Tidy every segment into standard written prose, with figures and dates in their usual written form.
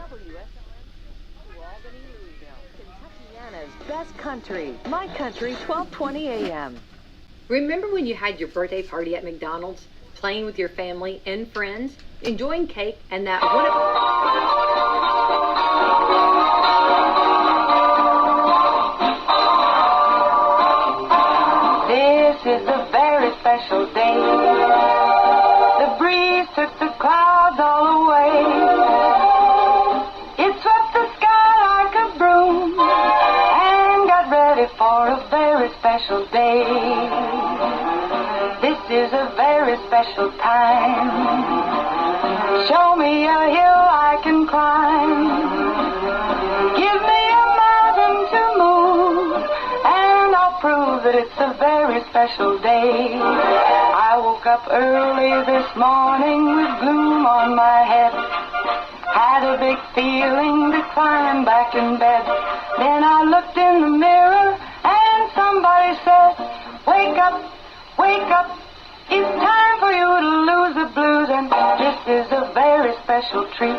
Kentuckiana's best country. My Country, 1220 a.m. Remember when you had your birthday party at McDonald's, playing with your family and friends, enjoying cake, and that This is a very special day. The breeze took the clouds all away. It swept the sky like a broom and got ready for a very special day. This is a very special time. Show me a hill I can climb. Give me a mountain to move, and I'll prove that it's a very special day. I woke up early this morning with gloom on my head. Had a big feeling to climb back in bed. Then I looked in the mirror and somebody said, wake up, wake up. It's time for you to lose the blues, and this is a very special treat.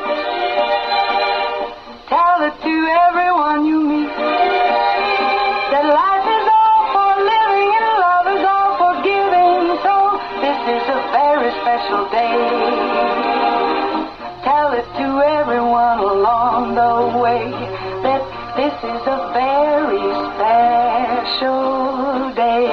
Tell it to everyone you meet, that life is all for living and love is all for giving. So this is a very special day. Tell it to everyone along the way that this is a very special day.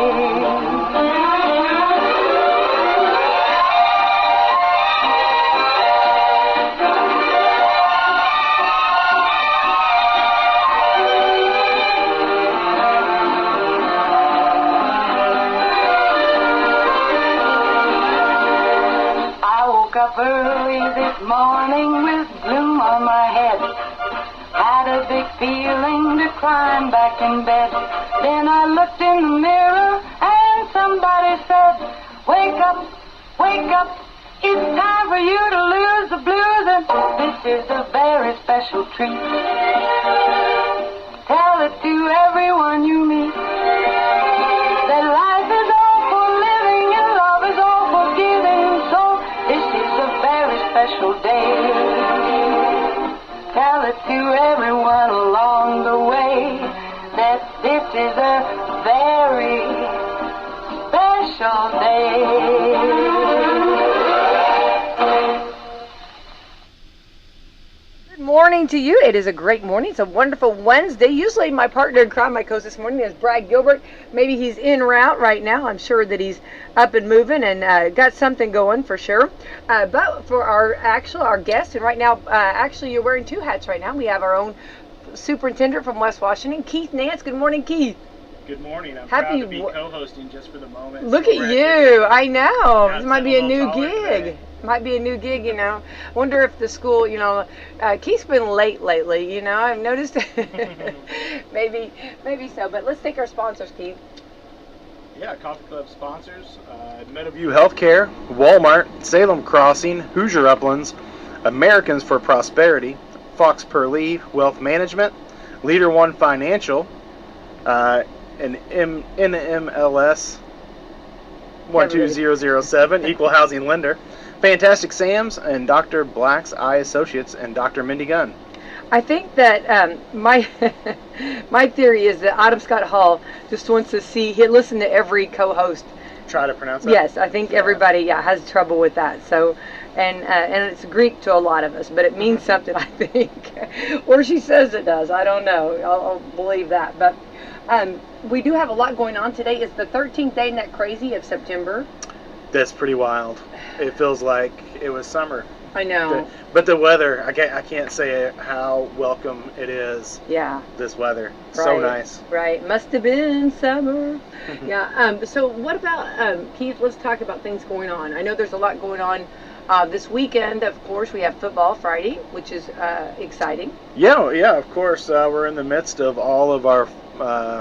Up early this morning with gloom on my head. Had a big feeling to climb back in bed. Then I looked in the mirror and somebody said, wake up, wake up. It's time for you to lose the blues, and this is a very special treat. Tell it to everyone you meet, that life is all for living and love is all for giving. So this is a very special day. Tell it to everyone along the way that this is a very special day. Good morning to you. It is a great morning. It's a wonderful Wednesday. Usually my partner in crime, my co-host this morning, is Brad Gilbert. Maybe he's en route right now. I'm sure that he's up and moving and got something going for sure. But for our guest, and right now, actually you're wearing two hats right now. We have our own superintendent from West Washington, Keith Nance. Good morning, Keith. Good morning. I'm proud to be co-hosting just for the moment. Look at you. I know. This might be a new gig. Might be a new gig, you know. Wonder if the school, you know, Keith's been late lately, you know. I've noticed. maybe so. But let's take our sponsors, Keith. Yeah, Coffee Club sponsors, Meadowview Healthcare, Walmart, Salem Crossing, Hoosier Uplands, Americans for Prosperity, Fox Per Lee Wealth Management, Leader One Financial, and NMLS 12007, Equal Housing Lender, Fantastic Sam's, and Dr. Black's Eye Associates, and Dr. Mindy Gunn. I think that my theory is that Adam Scott Hall just wants to listen to every co-host. Try to pronounce that? Yes, I think everybody has trouble with that. So, and it's Greek to a lot of us, but it means something, I think. Or she says it does. I don't know. I'll believe that. But we do have a lot going on today. It's the 13th day, isn't that crazy, of September? That's pretty wild. It feels like it was summer. I know. But the weather, I can't say how welcome it is. Yeah. This weather. Right. So nice. Right. Must have been summer. Yeah. So what about, Keith, let's talk about things going on. I know there's a lot going on this weekend. Of course, we have football Friday, which is exciting. Yeah, of course. We're in the midst of all of our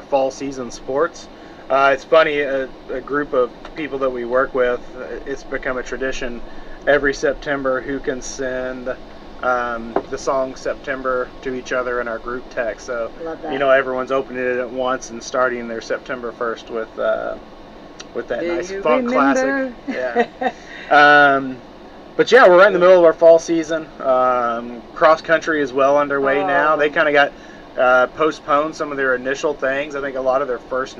fall season sports. It's funny, a group of people that we work with, it's become a tradition every September who can send the song September to each other in our group text. So, you know, everyone's opening it at once and starting their September 1st with that nice funk classic. Yeah. But yeah, we're right in the middle of our fall season. Cross country is well underway now. They kind of got postponed some of their initial things. I think a lot of their first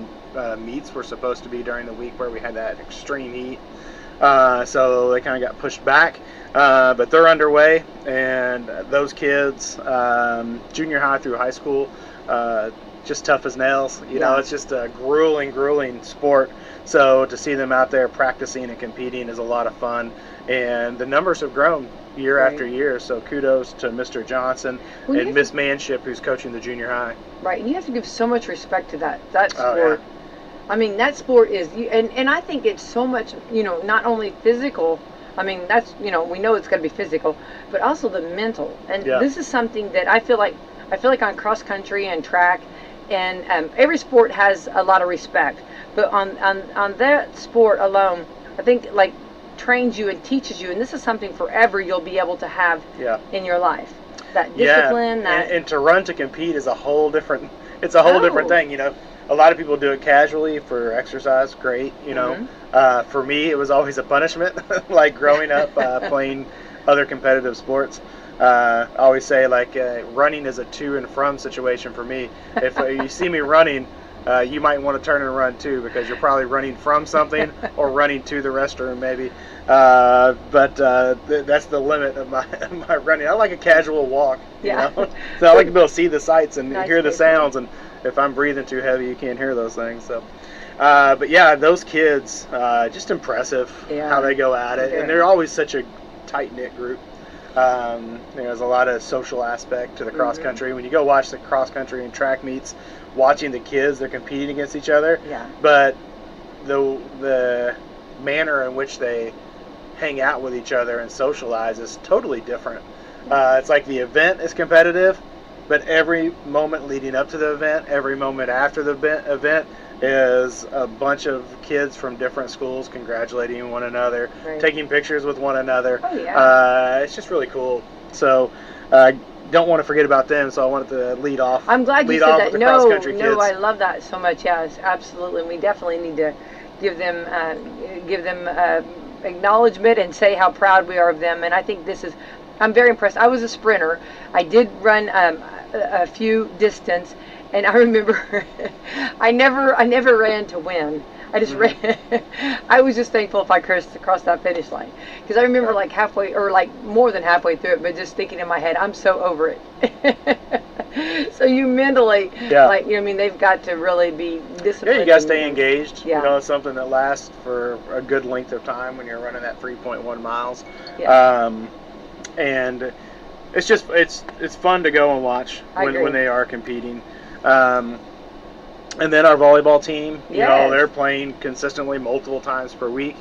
meets were supposed to be during the week where we had that extreme heat. So they kind of got pushed back. But they're underway, and those kids, junior high through high school, just tough as nails. You know, it's just a grueling sport. So to see them out there practicing and competing is a lot of fun. And the numbers have grown year after year. So kudos to Mr. Johnson and Miss Manship, who's coaching the junior high. Right, and you have to give so much respect to that sport. I mean, that sport is, and I think it's so much, not only physical. I mean, that's, we know it's going to be physical, but also the mental. And this is something that I feel like on cross country and track, and every sport has a lot of respect. But on that sport alone, I think like trains you and teaches you, and this is something forever you'll be able to have in your life. That discipline, and to run to compete is a whole different. It's a whole different thing, A lot of people do it casually for exercise, great, For me, it was always a punishment, like growing up playing other competitive sports. I always say, running is a to and from situation for me. If you see me running, you might want to turn and run too, because you're probably running from something or running to the restroom maybe. But that's the limit of my running. I like a casual walk, So I like to be able to see the sights and hear the sounds, and if I'm breathing too heavy, you can't hear those things. So, but yeah, those kids, just impressive how they go at it, and they're always such a tight-knit group. There's a lot of social aspect to the cross country. When you go watch the cross country and track meets, watching the kids, they're competing against each other. But the manner in which they hang out with each other and socialize is totally different. It's like the event is competitive, but every moment leading up to the event, every moment after the event is a bunch of kids from different schools congratulating one another, taking pictures with one another. It's just really cool. So don't want to forget about them, so I wanted to lead off. I'm glad you said that. No, I love that so much. Yes, absolutely. And we definitely need to give them acknowledgement and say how proud we are of them. And I think I'm very impressed. I was a sprinter. I did run a few distance, and I remember I never ran to win. I just ran. I was just thankful if I crossed that finish line, because I remember like halfway, or like more than halfway through it, but just thinking in my head, I'm so over it. So you mentally, they've got to really be disciplined. Yeah, you got to stay engaged. It's something that lasts for a good length of time when you're running that 3.1 miles. And it's just it's fun to go and watch when they are competing. And then our volleyball team, they're playing consistently multiple times per week.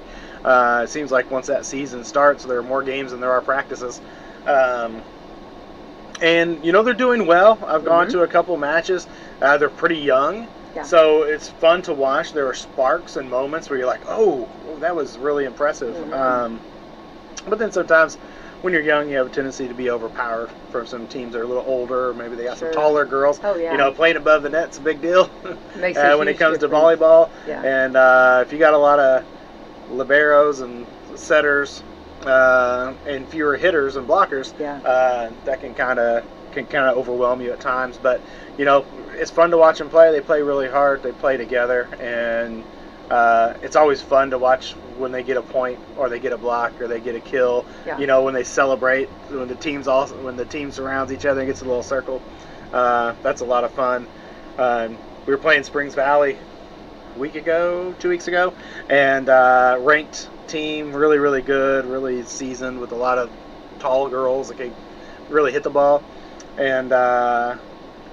It seems like once that season starts, there are more games than there are practices. And they're doing well. I've gone to a couple matches. They're pretty young, so it's fun to watch. There are sparks and moments where you're like, oh, that was really impressive. But then sometimes when you're young, you have a tendency to be overpowered from some teams that are a little older, or maybe they got some taller girls. Playing above the net's a big deal when it comes to volleyball. And if you got a lot of liberos and setters and fewer hitters and blockers, that can kind of overwhelm you at times. But it's fun to watch them play. They play really hard. They play together, and it's always fun to watch when they get a point, or they get a block, or they get a kill. When they celebrate, when the team surrounds each other and gets a little circle. That's a lot of fun. We were playing Springs Valley a week ago, 2 weeks ago, and ranked team, really, really good, really seasoned, with a lot of tall girls that can really hit the ball. And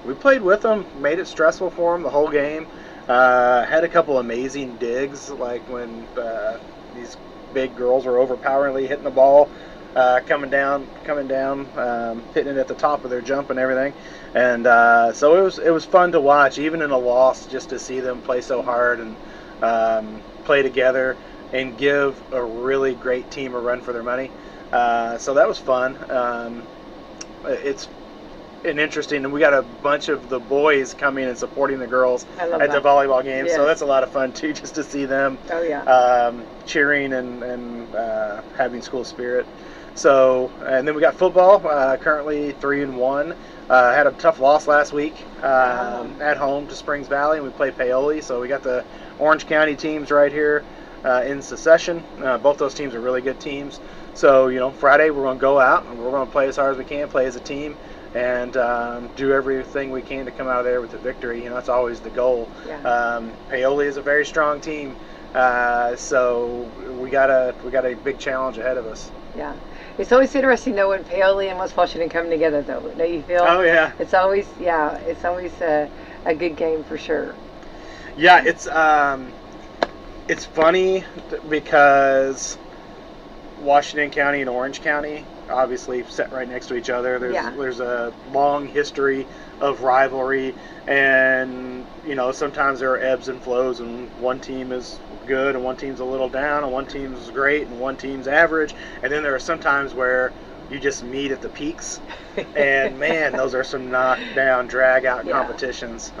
we played with them, made it stressful for them the whole game. Had a couple amazing digs, like when these big girls were overpoweringly hitting the ball, coming down, hitting it at the top of their jump and everything. And so it was fun to watch, even in a loss, just to see them play so hard and play together and give a really great team a run for their money. So that was fun. It's and interesting. And we got a bunch of the boys coming and supporting the girls I love at the that. volleyball games. Yes. So that's a lot of fun too, just to see them Oh, yeah. cheering and having school spirit. So, and then we got football. Currently 3-1. Had a tough loss last week at home to Springs Valley, and we played Paoli. So we got the Orange County teams right here in succession. Both those teams are really good teams. So, Friday we're going to go out and we're going to play as hard as we can, play as a team, and do everything we can to come out of there with a victory. That's always the goal. Yeah. Paoli is a very strong team, so we got a big challenge ahead of us. Yeah. It's always interesting, though, when Paoli and West Washington come together, though. Don't you feel? Oh, yeah. It's always a good game for sure. Yeah, it's funny because Washington County and Orange County obviously sit right next to each other. There's a long history of rivalry, and sometimes there are ebbs and flows, and one team is good and one team's a little down, and one team's great and one team's average, and then there are some times where you just meet at the peaks, and man, those are some knockdown, drag out competitions.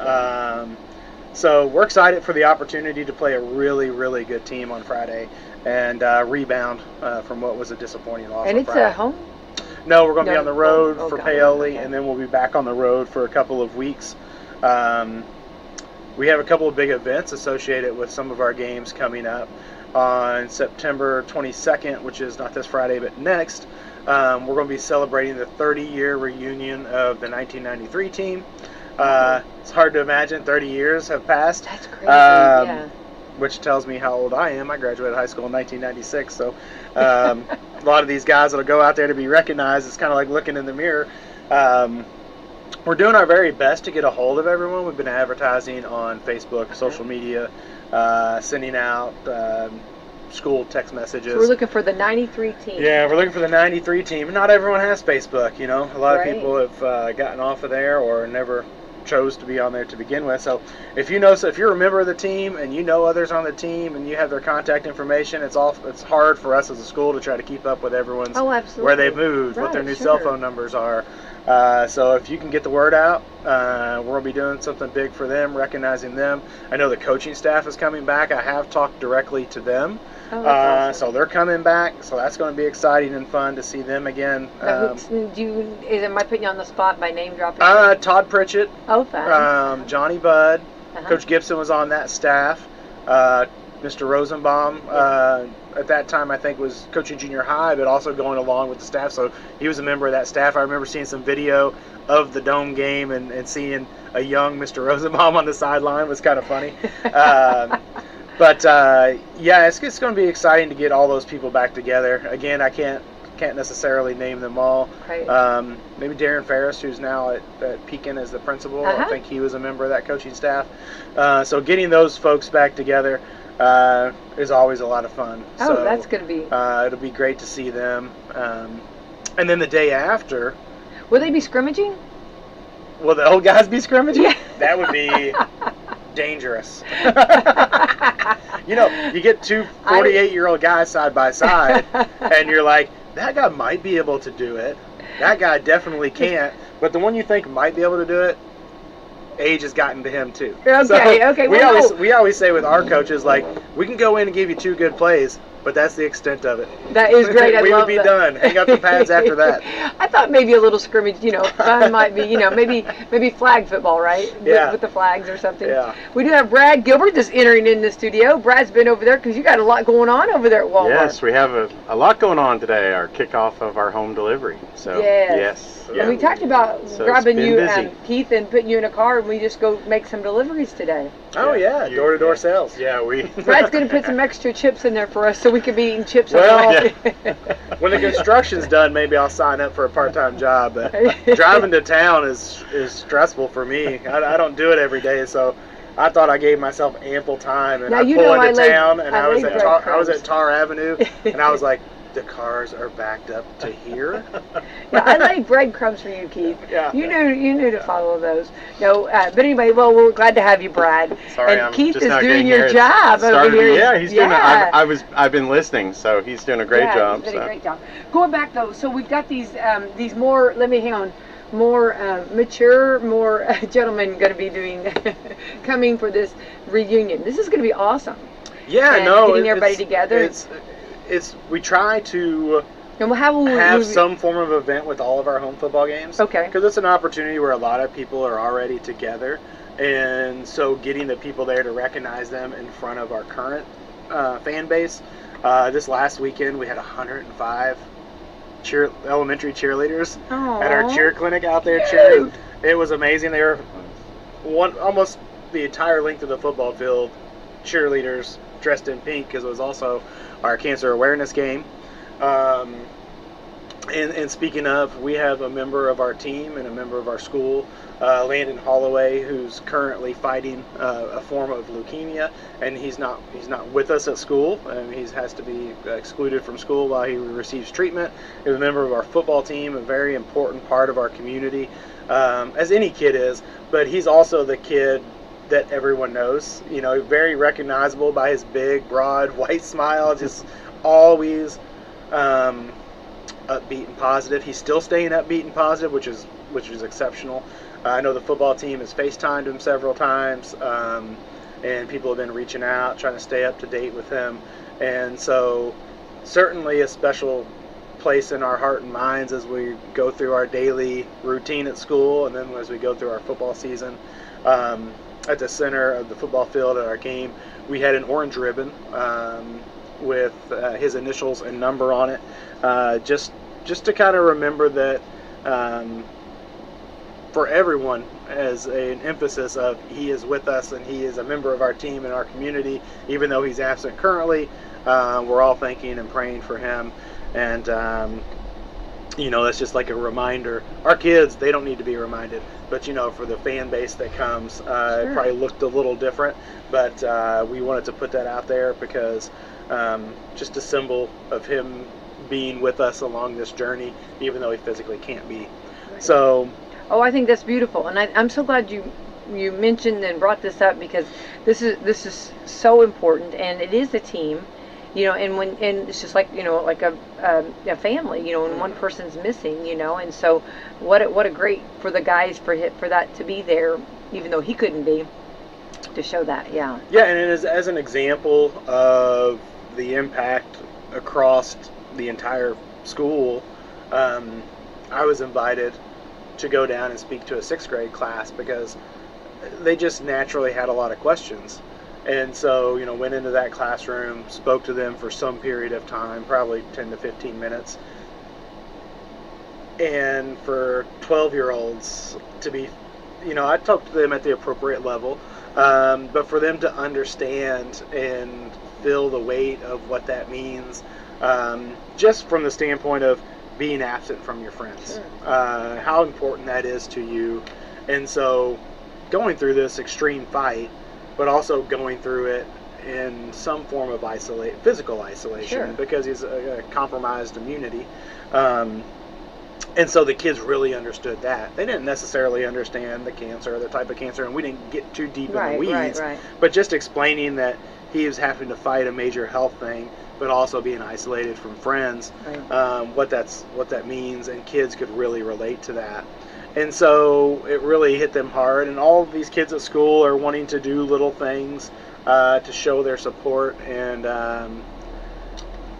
So we're excited for the opportunity to play a really, really good team on Friday and rebound from what was a disappointing loss. And on it's Friday. at home? No, we're going to be on the road for got it. Paoli, Okay. and then we'll be back on the road for a couple of weeks. We have a couple of big events associated with some of our games coming up. On September 22nd, which is not this Friday but next, we're going to be celebrating the 30-year reunion of the 1993 team. It's hard to imagine 30 years have passed. That's crazy, yeah. Which tells me how old I am. I graduated high school in 1996, so a lot of these guys that'll go out there to be recognized, it's kind of like looking in the mirror. We're doing our very best to get a hold of everyone. We've been advertising on Facebook, social media, sending out school text messages. So we're looking for the 93 team. Yeah, we're looking for the 93 team. Not everyone has Facebook, A lot of Right. people have gotten off of there or never chose to be on there to begin with. So if you're a member of the team and you know others on the team and you have their contact information, it's hard for us as a school to try to keep up with everyone's absolutely. where they've moved, what their Right, new sure. cell phone numbers are. So if you can get the word out, we're going to be doing something big for them, recognizing them. I know the coaching staff is coming back. I have talked directly to them. Oh, that's So they're coming back. So that's going to be exciting and fun to see them again. awesome. Am I putting you on the spot by name dropping? Todd Pritchett, Oh, fun. Johnny Budd, Uh-huh. Coach Gibson was on that staff. Mr. Rosenbaum, at that time I think was coaching junior high, but also going along with the staff. So he was a member of that staff. I remember seeing some video of the Dome game and seeing a young Mr. Rosenbaum on the sideline. Was kind of funny. But it's going to be exciting to get all those people back together. Again, I can't necessarily name them all. Right. Maybe Darren Ferris, who's now at Pekin as the principal. Uh-huh. I think he was a member of that coaching staff. So getting those folks back together is always a lot of fun. Oh, So, that's going to be. it'll be great to see them. And then the day after, Will they be scrimmaging? will the old guys be scrimmaging? Yeah. That would be dangerous. You get two 48-year-old guys side by side, and you're like, that guy might be able to do it. That guy definitely can't. But the one you think might be able to do it, age has gotten to him too. Okay. We always say with our coaches, like, we can go in and give you 2 good plays, but that's the extent of it. That is great. I we love would be that. done. Hang up the pads after that. I thought maybe a little scrimmage, fun might be, maybe flag football, right? Yeah. With the flags or something. Yeah. We do have Brad Gilbert just entering in the studio. Brad's been over there because you got a lot going on over there at Walmart. Yes, we have a lot going on today, our kickoff of our home delivery. So, yes. And we talked about So grabbing it's you, been busy. Keith, and putting you in a car, and we just go make some deliveries today. Oh, yeah. Door-to-door sales. Yeah, we. Brad's going to put some extra chips in there for us so we can be eating chips Well, on the way. When the construction's done, maybe I'll sign up for a part-time job. But driving to town is stressful for me. I don't do it every day, so I thought I gave myself ample time. And Now, I you pull know into I laid- town, and I I was laid at Tar breadcrumbs. Avenue, and I was like, the cars are backed up to here. Yeah, I laid breadcrumbs for you, Keith. Yeah. You knew to follow those. No, but anyway, well, we're glad to have you, Brad. Sorry, and I'm Keith just is now doing getting your here. It job over started- here. Yeah, he's doing it. Yeah. I've been listening, so he's doing a great Yeah, job. he's doing so. a great job. Going back though, so we've got these more. Let me hang on. mature, more gentlemen going to be coming for this reunion. This is going to be awesome. Yeah, and no, getting everybody together. It's we try to and how will have some form of event with all of our home football games. Okay. Because it's an opportunity where a lot of people are already together, and so getting the people there to recognize them in front of our current fan base. This last weekend we had 105 elementary cheerleaders at our cheer clinic out there cheering. It was amazing. They were almost the entire length of the football field, cheerleaders dressed in pink, because it was also our cancer awareness game. And speaking of, we have a member of our team and a member of our school, Landon Holloway, who's currently fighting a form of leukemia, and he's not with us at school, and he has to be excluded from school while he receives treatment. He's a member of our football team, a very important part of our community, as any kid is, but he's also the kid that everyone knows, very recognizable by his big, broad, white smile, just always upbeat and positive. He's still staying upbeat and positive, which is exceptional. I know the football team has FaceTimed him several times, and people have been reaching out, trying to stay up to date with him. And so certainly a special place in our heart and minds as we go through our daily routine at school, and then as we go through our football season. At the center of the football field at our game, we had an orange ribbon with his initials and number on it, just to kind of remember that for everyone, as an emphasis of he is with us and he is a member of our team and our community, even though he's absent currently. We're all thanking and praying for him, and that's just like a reminder. Our kids, they don't need to be reminded, but for the fan base that comes, it probably looked a little different, but we wanted to put that out there because just a symbol of him being with us along this journey, even though he physically can't be. So I think that's beautiful, and I'm so glad you mentioned and brought this up, because this is so important, and it is a team, and it's just like like a family, when one person's missing, and so what a great for the guys for that to be there, even though he couldn't be, to show that. Yeah, and it is as an example of the impact across the entire school. I was invited to go down and speak to a 6th grade class because they just naturally had a lot of questions. And so, went into that classroom, spoke to them for some period of time, probably 10 to 15 minutes. And for 12-year-olds to be, I talked to them at the appropriate level, but for them to understand and feel the weight of what that means, just from the standpoint of being absent from your friends, how important that is to you. And so going through this extreme fight, but also going through it in some form of physical isolation, because he's a compromised immunity. And so the kids really understood that. They didn't necessarily understand the cancer, the type of cancer, and we didn't get too deep in the weeds. But just explaining that he was having to fight a major health thing, but also being isolated from friends, what that means, and kids could really relate to that. And so it really hit them hard, and all of these kids at school are wanting to do little things to show their support, and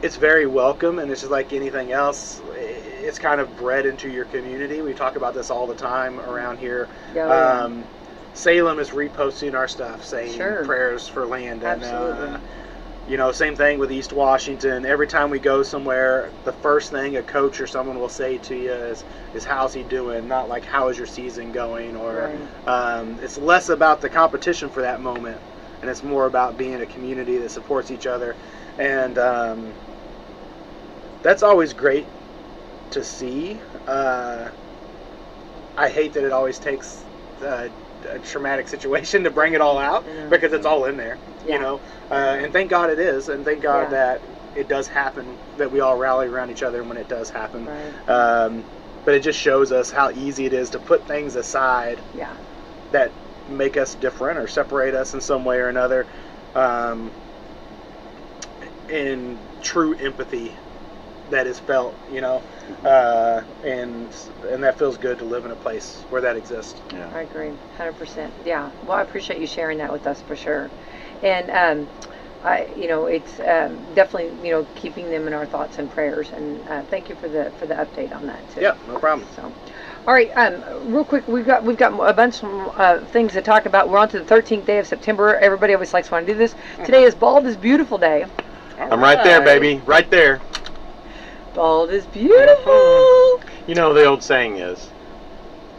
it's very welcome, and it's just like anything else. It's kind of bred into your community. We talk about this all the time around here. Salem is reposting our stuff, saying prayers for Landon. Same thing with East Washington. Every time we go somewhere, the first thing a coach or someone will say to you is how's he doing? Not like, how is your season going? Or it's less about the competition for that moment, and it's more about being a community that supports each other. And that's always great to see. I hate that it always takes a traumatic situation to bring it all out, because it's all in there, and thank God it is, and thank God that it does happen, that we all rally around each other when it does happen. But it just shows us how easy it is to put things aside that make us different or separate us in some way or another, in true empathy that is felt, and that feels good to live in a place where that exists. Yeah. I agree, 100%. Yeah. Well, I appreciate you sharing that with us for sure. And it's definitely keeping them in our thoughts and prayers. And thank you for the update on that too. Yeah, no problem. So, all right. Real quick, we've got a bunch of things to talk about. We're on to the 13th day of September. Everybody always likes to want to do this. Today is Bald is Beautiful Day. I'm right there, baby. Right there. Bald is beautiful. You know, the old saying is,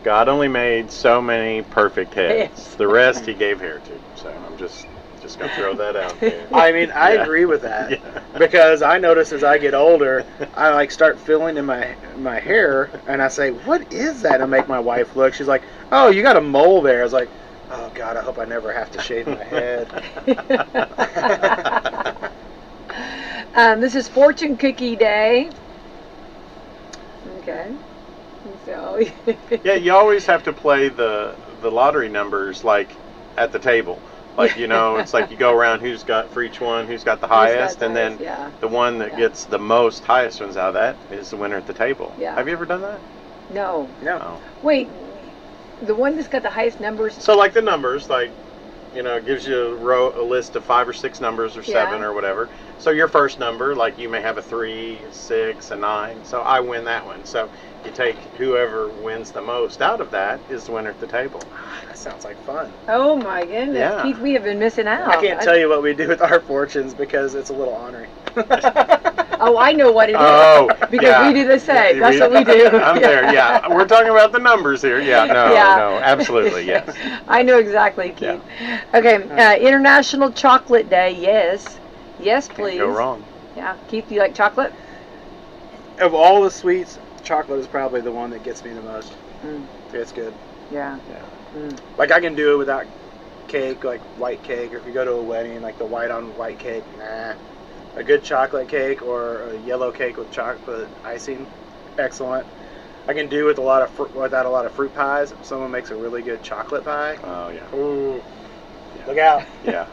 God only made so many perfect heads. Yes. The rest he gave hair to. So I'm just going to throw that out there. I mean, I Yeah. agree with that Yeah. because I notice as I get older, I start feeling in my hair, and I say, "What is that?" And I make my wife look. She's like, "Oh, you got a mole there." I was like, "Oh God, I hope I never have to shave my head." This is Fortune Cookie Day. Okay. So. Yeah, you always have to play the lottery numbers like at the table. Like, it's like you go around who's got for each one, who's got the highest, and then the one that gets the most highest ones out of that is the winner at the table. Yeah. Have you ever done that? No. No. Wait, the one that's got the highest numbers. So like the numbers, like, it gives you a list of 5 or 6 numbers or 7 or whatever. So your first number, like you may have a 3, 6, a 9. So I win that one. So you take whoever wins the most out of that is the winner at the table. That sounds like fun. Oh my goodness, Yeah. Keith, we have been missing out. I can't tell you what we do with our fortunes because it's a little ornery. Oh, I know what it is. Oh, because yeah. we do the same. Yeah, That's what we do. I'm there, yeah. We're talking about the numbers here. Yeah, no, absolutely, yes. I know exactly, Keith. Okay, International Chocolate Day. Yes, please. Can't go wrong. Yeah, Keith, do you like chocolate? Of all the sweets, chocolate is probably the one that gets me the most. Mm. It's good. Yeah. Like I can do it without cake, like white cake, or if you go to a wedding, like the white on white cake, nah. A good chocolate cake or a yellow cake with chocolate icing, excellent. I can do with without a lot of fruit pies. If someone makes a really good chocolate pie, Oh, yeah. ooh, look out. Yeah.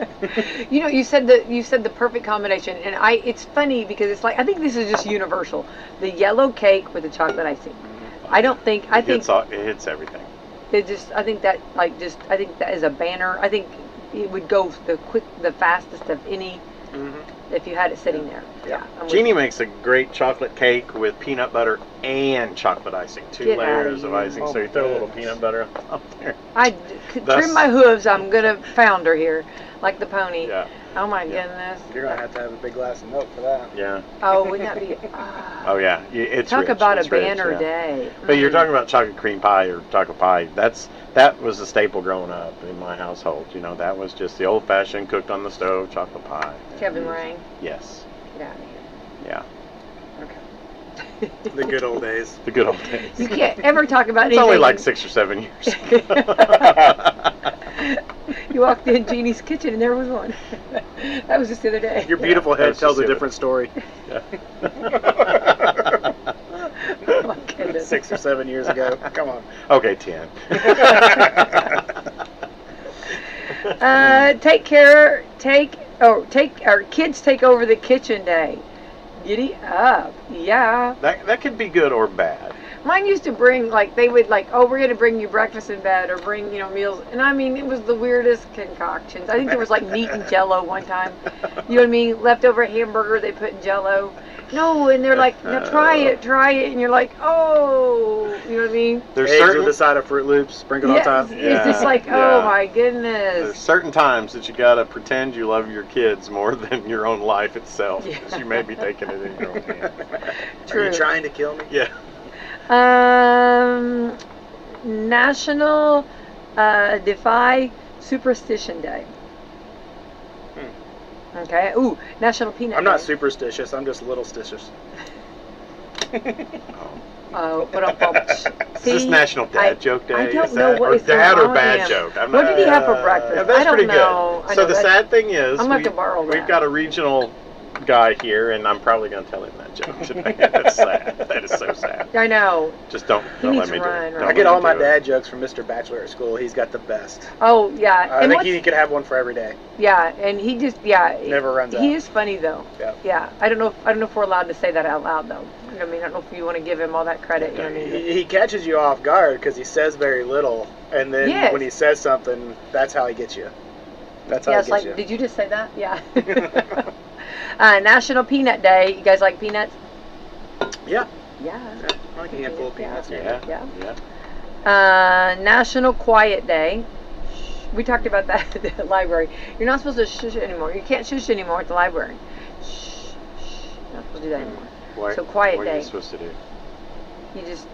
You said the perfect combination, and it's funny because it's like I think this is just universal. The yellow cake with the chocolate icing. I think It hits everything. I think that is a banner. I think it would go the fastest of any if you had it sitting there. Yeah. Jeannie makes a great chocolate cake with peanut butter and chocolate icing. 2 Get outta layers of here. icing. So you throw a little peanut butter on top there. I trim my hooves. I'm gonna founder here, like the pony. Yeah. Oh my goodness. You're gonna have to have a big glass of milk for that. Yeah. Oh, wouldn't that be? Oh, yeah. It's Talk rich. about It's a rich, banner yeah. day. But you're talking about chocolate cream pie or chocolate pie. That was a staple growing up in my household. That was just the old-fashioned cooked on the stove chocolate pie. Kevin Meringue. Yes. Get out of here. Yeah. Okay. The good old days. The good old days. You can't ever talk about It's anything. only like 6 or 7 years. You walked in Jeannie's kitchen and there was one. That was just the other day. Your beautiful that head was tells just a the different story. Yeah. Oh my goodness. 6 or 7 years ago. Come on. Okay, 10. Kids take over the kitchen day. Giddy up. Yeah. That could be good or bad. Mine used to bring, they would we're going to bring you breakfast in bed or bring, meals. And I mean, it was the weirdest concoctions. I think there was meat and Jell-O one time. You know what I mean? Leftover hamburger they put in Jell-O. No, and they're like, now try it. And you're like, oh, you know what I mean? There's Eggs certain with the side of Fruit Loops sprinkled on top. It's just like, Yeah. oh my There's goodness. certain times that you gotta pretend you love your kids more than your own life itself, because you may be taking it in your own hands. True. Are you trying to kill me? Yeah. National Defy Superstition Day. Okay. Ooh, National Peanut I'm not Day. superstitious. I'm just little stitious. Oh, but Is this National Dad Joke Day? I don't Is know that, what or is dad going or on bad here. joke? I'm What not- did he have for breakfast? Yeah, that's I don't pretty know. good. I So know the that- sad thing is, I'm gonna have to borrow we've that. got a regional guy here, and I'm probably going to tell him that joke today. That's sad. That is so sad. I know. Just don't needs let me to do run, it. right? Don't I get let all me my do it. dad jokes from Mr. Bachelor at school. He's got the best. Oh yeah. I And think what's- he could have one for every day. Yeah, and he just Never runs He out. is funny though. Yeah. Yeah. I don't know if we're allowed to say that out loud though. You know what I mean? I don't know if you want to give him all that credit. You know what I mean? He catches you off guard because he says very little, and then Yes. when he says something, that's how he gets you. That's how Yeah, he it's gets like, you. did you just say that? Yeah. National Peanut Day. You guys like peanuts? Yeah. Yeah. I like a handful of peanuts. Yeah. Yeah. Yeah. National Quiet Day. We talked about that at the library. You're not supposed to shush anymore. You can't shush anymore at the library. Shh, shh. You're not supposed to do that anymore. What, So quiet what day. are you supposed to do? You just,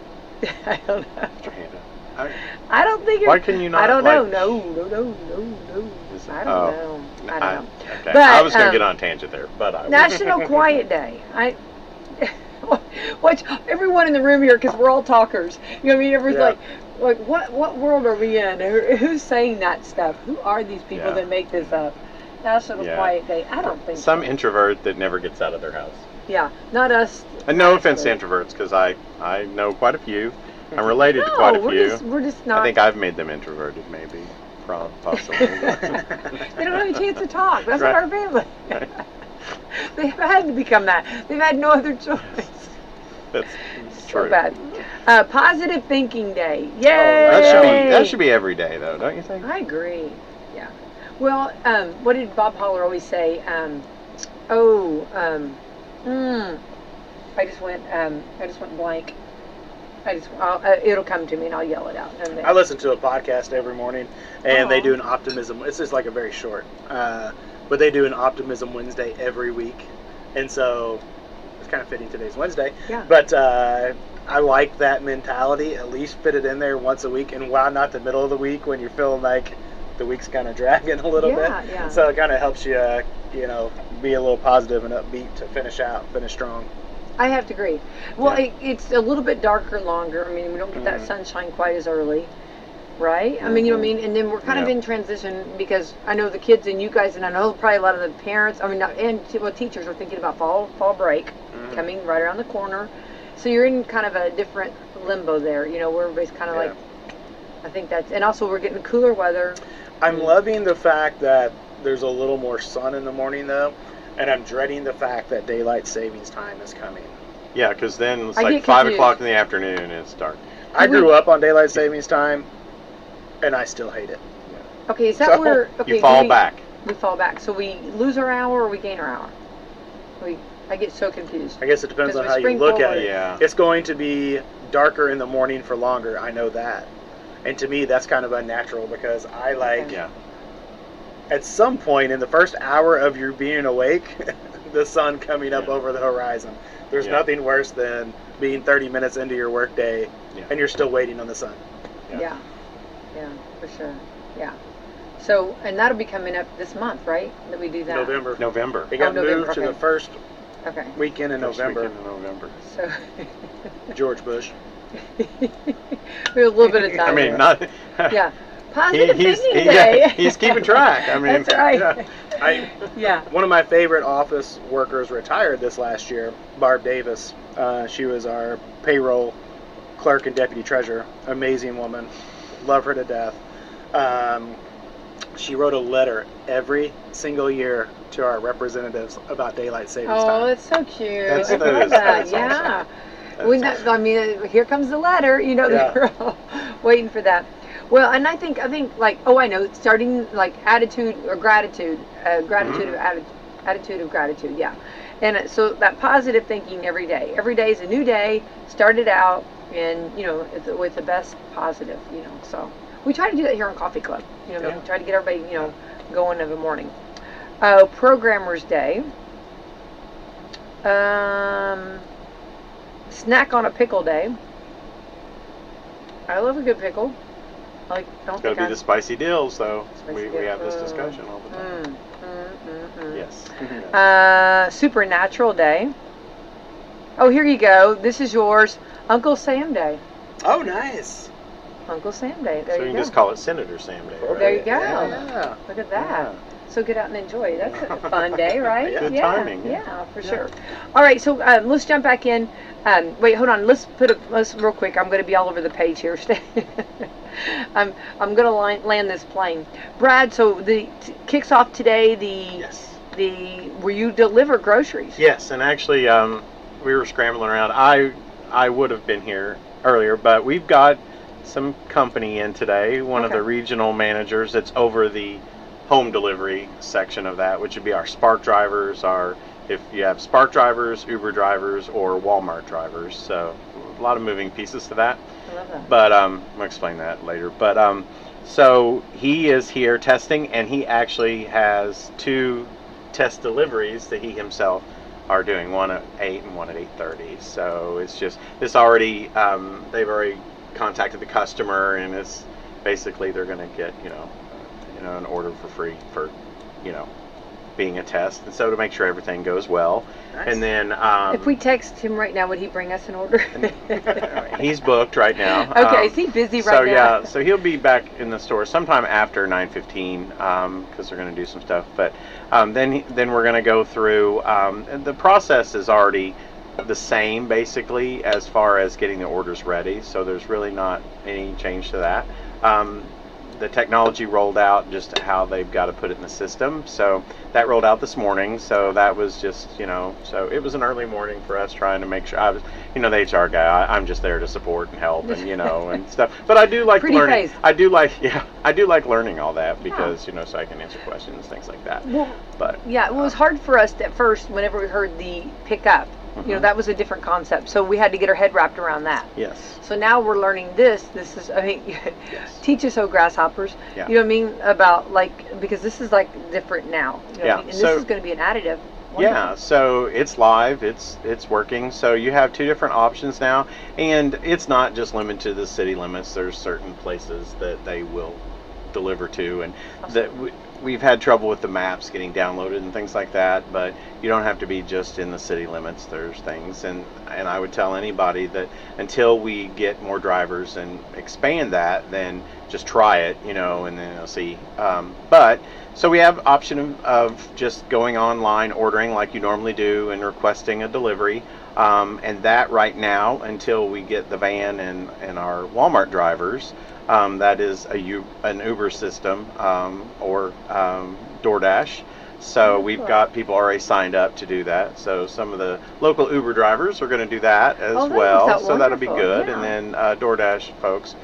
I don't know. Put your hand up. I don't think Why can you not? I don't know. like, No. Is it- I don't know. I don't know. Okay. But, I was going to get um, on a tangent there, but I National Quiet Day. Watch everyone in the room here, because we're all talkers. You know what I mean? Everyone's like, what world are we in? Who's saying that stuff? Who are these people Yeah. that make this up? National Yeah. Quiet Day. I don't think Some so. introvert that never gets out of their house. Yeah, not us. And no offense to actually. introverts, because I know quite a few. I'm related to quite a No, few. we're just not. I think I've made them introverted, maybe. Possibly. They don't have a chance to talk. That's Right. what our family. They've had to become that. They've had no other choice. That's So true. bad. Positive Thinking Day. Yay! That should be every day, though, don't you think? I agree. Yeah. Well, what did Bob Holler always say? I just went blank. It'll come to me and I'll yell it out. And then, I listen to a podcast every morning, and they Aw. do an optimism. It's just like a very short, but they do an optimism Wednesday every week, and so it's kind of fitting today's Wednesday. Yeah. But I like that mentality. At least fit it in there once a week, and why not the middle of the week when you're feeling like the week's kind of dragging a little Yeah, bit. yeah. So it kind of helps you, be a little positive and upbeat to finish strong. I have to agree. Well, Yeah. it's a little bit darker longer. I mean, we don't get that Mhm. sunshine quite as early, right? I mean, you know what I mean? And then we're kind of Yeah. in transition because I know the kids and you guys, and I know probably a lot of the parents, teachers are thinking about fall break coming right around the corner. So you're in kind of a different limbo there, where everybody's kind of Yeah. like, I think that's, and also we're getting cooler weather. I'm loving the fact that there's a little more sun in the morning, though, and I'm dreading the fact that daylight savings time is coming. Yeah, because then it's I like get 5 confused. o'clock in the afternoon and it's dark. I grew up on daylight savings time, and I still hate it. Okay, is that So, where, okay, You fall we back. fall back. So we lose our hour or we gain our hour? I get so confused. I guess it depends on Because we how you spring look at forward. it. Yeah. It's going to be darker in the morning for longer. I know that. And to me, that's kind of unnatural because I like, Yeah. at some point in the first hour of your being awake, the sun coming up Yeah. over the horizon. There's Yeah. nothing worse than being 30 minutes into your workday Yeah. and you're still waiting on the sun. Yeah. Yeah, for sure. Yeah. So, and that'll be coming up this month, right? That we do that. November. November. It got November, moved to okay. the first Okay. weekend in First November. weekend in November. So George Bush. we have a little bit of time. I mean, here. not. Yeah. Positive he's, Thinking he- Day. yeah, he's keeping track. I mean, That's right. Yeah. Yeah. One of my favorite office workers retired this last year, Barb Davis. She was our payroll clerk and deputy treasurer. Amazing woman. Love her to death. She wrote a letter every single year to our representatives about daylight savings Oh, time. that's so cute. That's- I that love is- that. that's Yeah. awesome. When that, I mean, here comes the letter. Yeah. They're all waiting for that. Well, and I think like, I know, starting like attitude or gratitude, attitude of gratitude. Yeah. And so that positive thinking every day. Every day is a new day. Start it out, and with the best positive. So we try to do that here on Coffee Club. We try to get everybody going in the morning. Programmer's Day. Snack on a pickle day. I love a good pickle. Don't It's got to think be I- the spicy deals, though. Spicy We have this deal. discussion all the time. Yes. Supernatural Day. Oh, here you go. This is yours. Uncle Sam Day. Oh, nice. Uncle Sam Day. There So you you can go. just call it Senator Sam Day. Right? There you go. Yeah. Look at that. So get out and enjoy. That's a fun day, right? Good timing, yeah. Yeah, for sure. All right, so let's jump back in. Wait, hold on. Let's real quick. I'm going to be all over the page here. Stay. I'm going to land this plane. Brad, so the kicks off today. Yes. Where you deliver groceries? Yes, and actually, we were scrambling around. I would have been here earlier, but we've got some company in today. One of the regional managers that's over the home delivery section of that, which would be our Spark drivers, if you have Spark drivers, Uber drivers, or Walmart drivers. So a lot of moving pieces to that. I love that. But I'll explain that later. But so he is here testing, and he actually has 2 test deliveries that he himself are doing, one at 8 and one at 8:30. So it's just they've already contacted the customer, and it's basically they're going to get an order for free for being a test, and so to make sure everything goes well. Nice. And then If we text him right now, would he bring us an order? he's booked right now. Okay, is he busy right now? Yeah, so he'll be back in the store sometime after 9:15 because they're going to do some stuff. But then we're going to go through. And the process is already the same basically as far as getting the orders ready. So there's really not any change to that. The technology rolled out just how they've got to put it in the system. So that rolled out this morning. So that was just, so it was an early morning for us trying to make sure I was, the HR guy. I'm just there to support and help and, and stuff. But I do like Pretty learning. face. I do like learning all that because, so I can answer questions, things like that. Well, But yeah, it was hard for us at first whenever we heard the pickup. That was a different concept. So we had to get our head wrapped around that. yes. So now we're learning this. This is, Yes. teach us, oh grasshoppers. Yeah. You know what I mean? About because this is different now. You know what I Yeah, mean? And so- this is going to be an additive. Yeah, so it's live, it's working. So you have 2 different options now, and it's not just limited to the city limits. There's certain places that they will deliver to, and that we've had trouble with the maps getting downloaded and things like that, but you don't have to be just in the city limits. There's things, and I would tell anybody that until we get more drivers and expand that, then just try it, and then you'll see. But so we have option of just going online, ordering like you normally do, and requesting a delivery. And that right now, until we get the van and our Walmart drivers, that is an Uber system or DoorDash. So we've got people already signed up to do that. So some of the local Uber drivers are going to do that as well. So that'll be good. Yeah. And then DoorDash folks.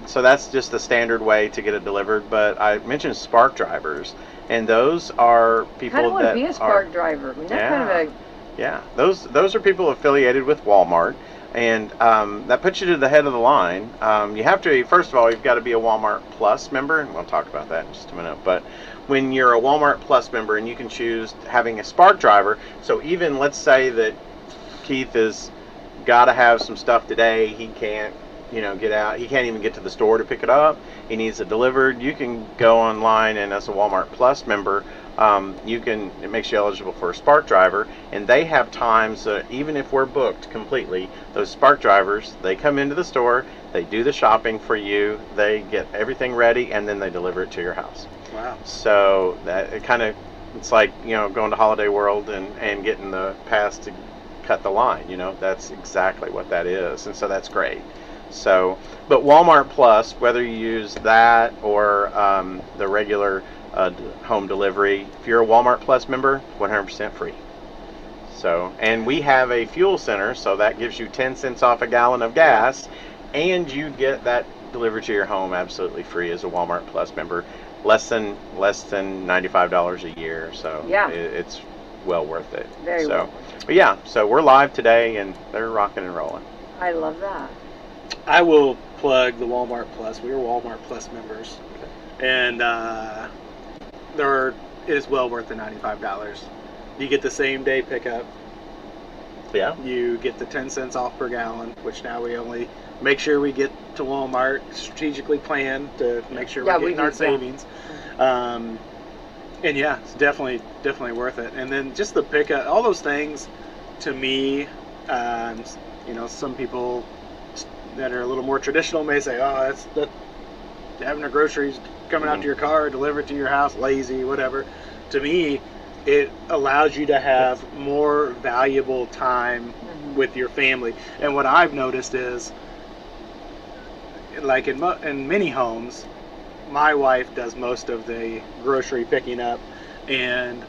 So that's just the standard way to get it delivered. But I mentioned Spark drivers, and those are people kind of want that to be a Spark driver. I mean, that's kind of yeah, those are people affiliated with Walmart, and that puts you to the head of the line. You have to, first of all, you've got to be a Walmart Plus member, and we'll talk about that in just a minute. But when you're a Walmart Plus member, and you can choose having a Spark driver, so even let's say that Keith has got to have some stuff today, he can't get out, he can't even get to the store to pick it up, he needs it delivered, you can go online, and as a Walmart Plus member, it makes you eligible for a Spark driver, and they have times that even if we're booked completely, those Spark drivers, they come into the store, they do the shopping for you, they get everything ready, and then they deliver it to your house. Wow. So that it's like going to Holiday World and getting the pass to cut the line. That's exactly what that is, and so that's great. So, but Walmart Plus, whether you use that or the regular home delivery, if you're a Walmart Plus member, 100% free. So, and we have a fuel center, so that gives you 10 cents off a gallon of gas, and you get that delivered to your home absolutely free as a Walmart Plus member. Less than $95 a year, so yeah, it's well worth it. Very well. But yeah, so we're live today, and they're rocking and rolling. I love that. I will plug the Walmart Plus. We are Walmart Plus members, and it is well worth the $95. You get the same day pickup. Yeah. You get the 10 cents off per gallon, which now we only make sure we get to Walmart, strategically plan to make sure we're getting our savings. And yeah, it's definitely worth it. And then just the pickup, all those things, to me, some people that are a little more traditional may say, "Oh, that's having a groceries coming out to your car, deliver it to your house, lazy, whatever. To me, it allows you to have more valuable time with your family. And what I've noticed is, like in many homes, my wife does most of the grocery picking up, and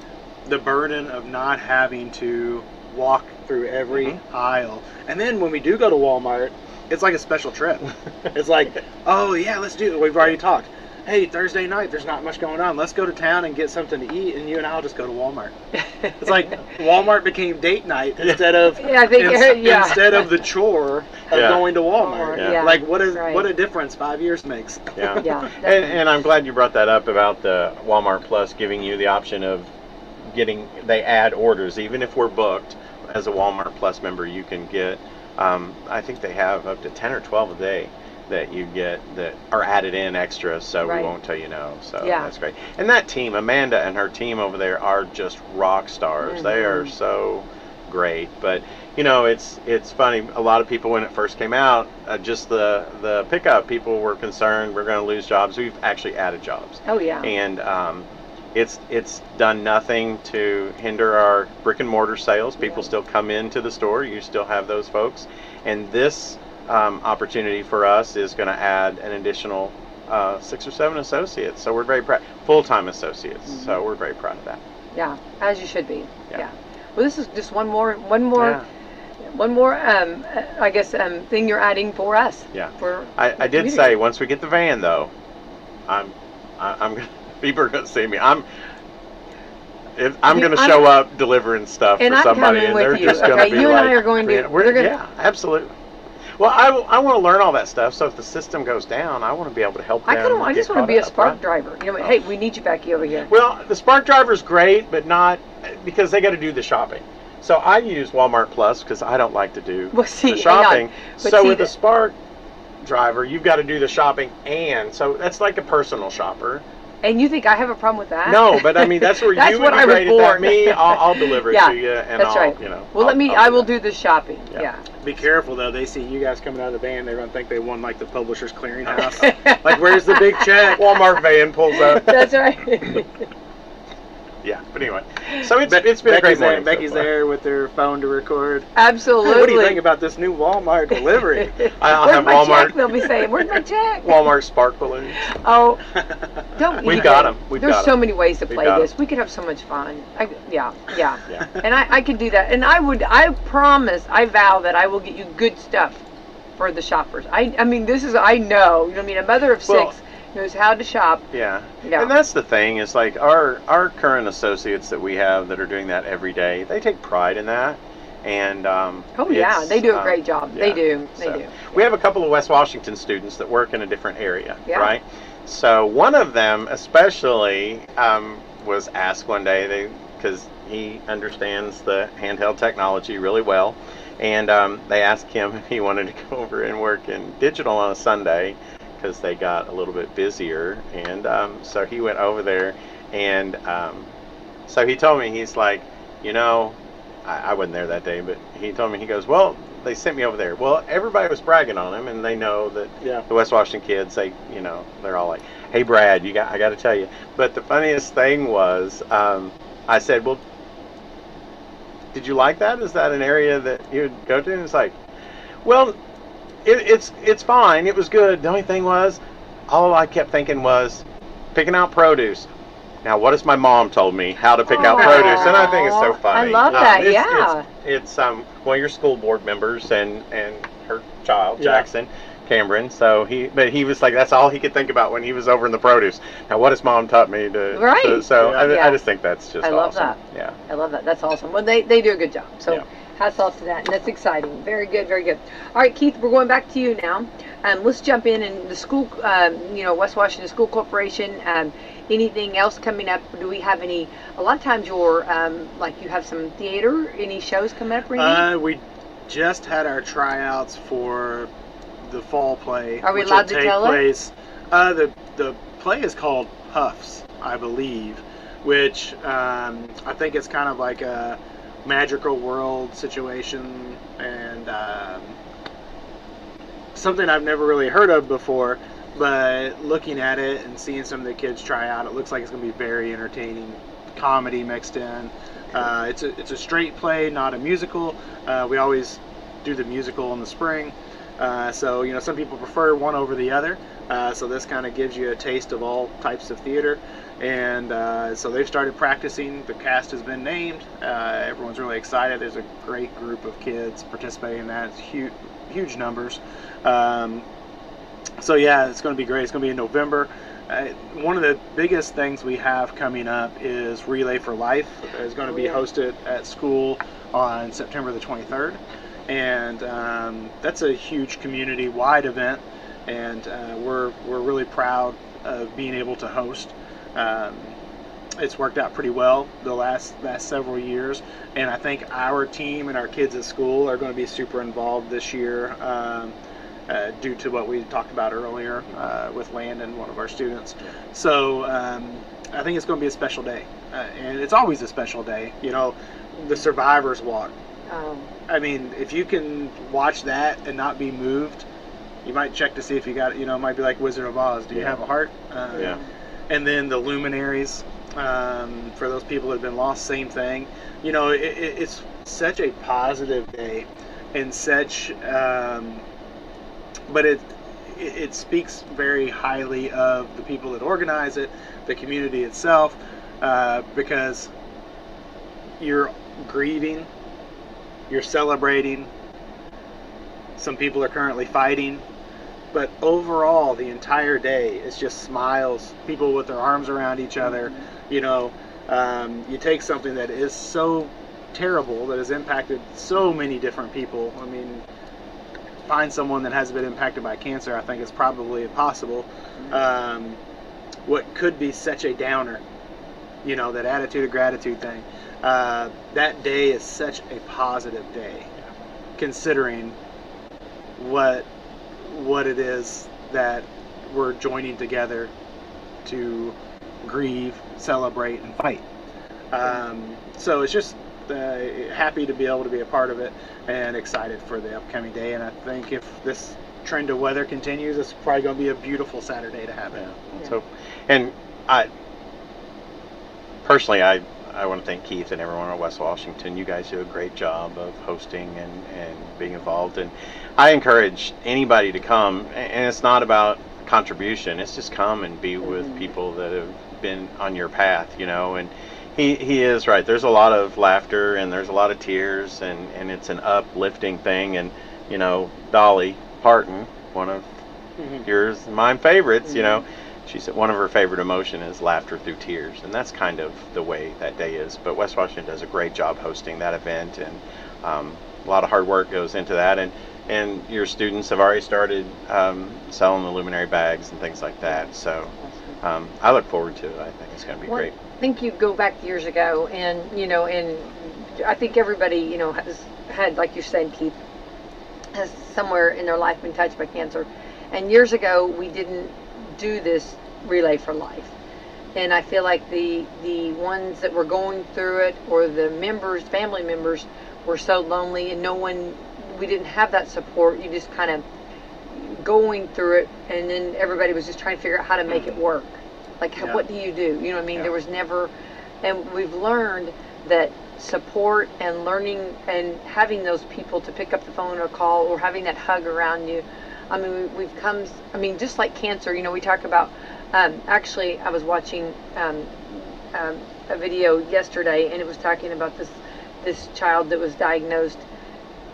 the burden of not having to walk through every aisle. And then when we do go to Walmart, it's like a special trip. It's like, oh yeah, let's do it. We've already talked. Hey, Thursday night, there's not much going on. Let's go to town and get something to eat, and you and I'll just go to Walmart. It's like Walmart became date night instead of instead of the chore of going to Walmart. Yeah. Like what a difference 5 years makes. Yeah. And I'm glad you brought that up about the Walmart Plus giving you the option of they add orders. Even if we're booked as a Walmart Plus member, you can get, I think they have up to 10 or 12 a day that you get that are added in extra, so we won't tell you no. So that's great. And that team, Amanda and her team over there, are just rock stars. They are so great. But you know, it's funny. A lot of people, when it first came out, just the pickup, people were concerned we're going to lose jobs. We've actually added jobs. Oh yeah. And it's done nothing to hinder our brick and mortar sales. People still come into the store. You still have those folks, and this opportunity for us is going to add an additional 6 or 7 associates. So we're very proud, full-time associates. So we're very proud of that. Yeah, as you should be. Yeah. Well, this is just one more. I guess thing you're adding for us. Yeah. For I did say once we get the van though, I'm gonna, people are gonna see me. I'm going to show up delivering stuff for somebody, and they're just going to be you like, and I are going to. Yeah, absolutely. Well, I want to learn all that stuff, so if the system goes down, I want to be able to help them. I just want to be a spark driver. You know, hey, we need you back over here. Well, the spark driver's great, but not because they got to do the shopping. So I use Walmart Plus because I don't like to do the shopping. So with the spark driver, you've got to do the shopping, and so that's like a personal shopper. And you think I have a problem with that? No, but I mean that's where you would be great at that. Me, I'll deliver it to you, and you know. Well, I will do the shopping. Yeah. Be careful though. They see you guys coming out of the van, they're gonna think they won like the Publishers Clearinghouse. Like, where's the big check? Walmart van pulls up. That's right. Yeah, but anyway, so it's been a great morning. Becky's there with her phone to record. Absolutely. What do you think about this new Walmart delivery? I'll have Where's my Walmart. check? They'll be saying, "Where's my check?" Walmart spark balloons. Oh, don't. We've got them. There's so many ways to play this. We could have so much fun. Yeah. And I could do that. And I promise, I vow that I will get you good stuff for the shoppers. I mean, I know. You know what I mean? A mother of 6 knows how to shop. Yeah. And that's the thing, is like our current associates that we have that are doing that every day, they take pride in that. And they do a great job. They do. We have a couple of West Washington students that work in a different area, right? So one of them especially was asked one day, because he understands the handheld technology really well, and they asked him if he wanted to go over and work in digital on a Sunday, because they got a little bit busier. And so he went over there, and so he told me, he's like, you know, I wasn't there that day, but he told me, he goes, well, they sent me over there. Well, everybody was bragging on him, and they know that the West Washington kids, they're all like, hey Brad, I got to tell you. But the funniest thing was, I said, well, did you like that? Is that an area that you would go to? And it's like, well, it's fine. It was good. The only thing was, all I kept thinking was picking out produce. Now, what has my mom told me how to pick out produce? And I think it's so funny. I love that. It's one of your school board members and her child, Jackson Cameron. So he was like, that's all he could think about when he was over in the produce. Now, what has mom taught me to? Right. I just think that's just awesome. I love that. Yeah. I love that. That's awesome. Well, they do a good job. So. Hats off to that, and that's exciting. Very good, very good. All right, Keith, we're going back to you now. Let's jump in, and the school, West Washington School Corporation, anything else coming up? Do we have any, a lot of times you're, you have some theater, any shows coming up, Randy? We just had our tryouts for the fall play. Are we allowed to tell it? The play is called Puffs, I believe, which I think it's kind of like a magical world situation, and something I've never really heard of before. but looking at it and seeing some of the kids try out, it looks like it's going to be very entertaining. Comedy mixed in. It's a straight play, not a musical. We always do the musical in the spring. So, you know, some people prefer one over the other. So this kind of gives you a taste of all types of theater. And so they've started practicing. The cast has been named. Everyone's really excited. There's a great group of kids participating in that. It's huge numbers. So yeah, it's going to be great. It's going to be in November. One of the biggest things we have coming up is Relay for Life. It's going to be hosted at school on September the 23rd. And that's a huge community-wide event. And we're really proud of being able to host. It's worked out pretty well the last several years, and I think our team and our kids at school are going to be super involved this year due to what we talked about earlier with Landon, one of our students. So I think it's going to be a special day, and it's always a special day. You know, the Survivors Walk. I mean, if you can watch that and not be moved, you might check to see if you got it. You know, it might be like Wizard of Oz. Do you have a heart? And then the luminaries, for those people that have been lost, same thing. You know, it's such a positive day, and such, but it speaks very highly of the people that organize it, the community itself, because you're grieving, you're celebrating. Some people are currently fighting. But overall, the entire day is just smiles, people with their arms around each other. You know, you take something that is so terrible, that has impacted so many different people. I mean, find someone that hasn't been impacted by cancer, I think is probably impossible. What could be such a downer, you know, that attitude of gratitude thing. That day is such a positive day, considering what it is that we're joining together to grieve, celebrate, and fight. So it's just happy to be able to be a part of it, and excited for the upcoming day. And I think if this trend of weather continues, it's probably going to be a beautiful Saturday to have it. So, and I personally, I want to thank Keith and everyone at West Washington. You guys do a great job of hosting and being involved. And I encourage anybody to come. And it's not about contribution. It's just come and be with people that have been on your path, you know. And he is right. There's a lot of laughter and there's a lot of tears, and it's an uplifting thing. And, you know, Dolly Parton, one of yours, my favorites, you know, she said one of her favorite emotion is laughter through tears, and that's kind of the way that day is. But West Washington does a great job hosting that event, and a lot of hard work goes into that. And your students have already started selling the luminary bags and things like that. So I look forward to it. I think it's going to be great. I think you go back years ago, and you know, and I think everybody, you know, has had, like you said, Keith, has somewhere in their life been touched by cancer. And years ago, we didn't do this Relay for Life, and I feel like the ones that were going through it, or the members, family members, were so lonely, and we didn't have that support. You just kind of going through it, and then everybody was just trying to figure out how to make it work. Like, what do you do? You know what I mean? There was never, and we've learned that support and learning and having those people to pick up the phone or call, or having that hug around you. I mean, we've come, I mean, just like cancer, you know, we talk about, actually, I was watching a video yesterday, and it was talking about this child that was diagnosed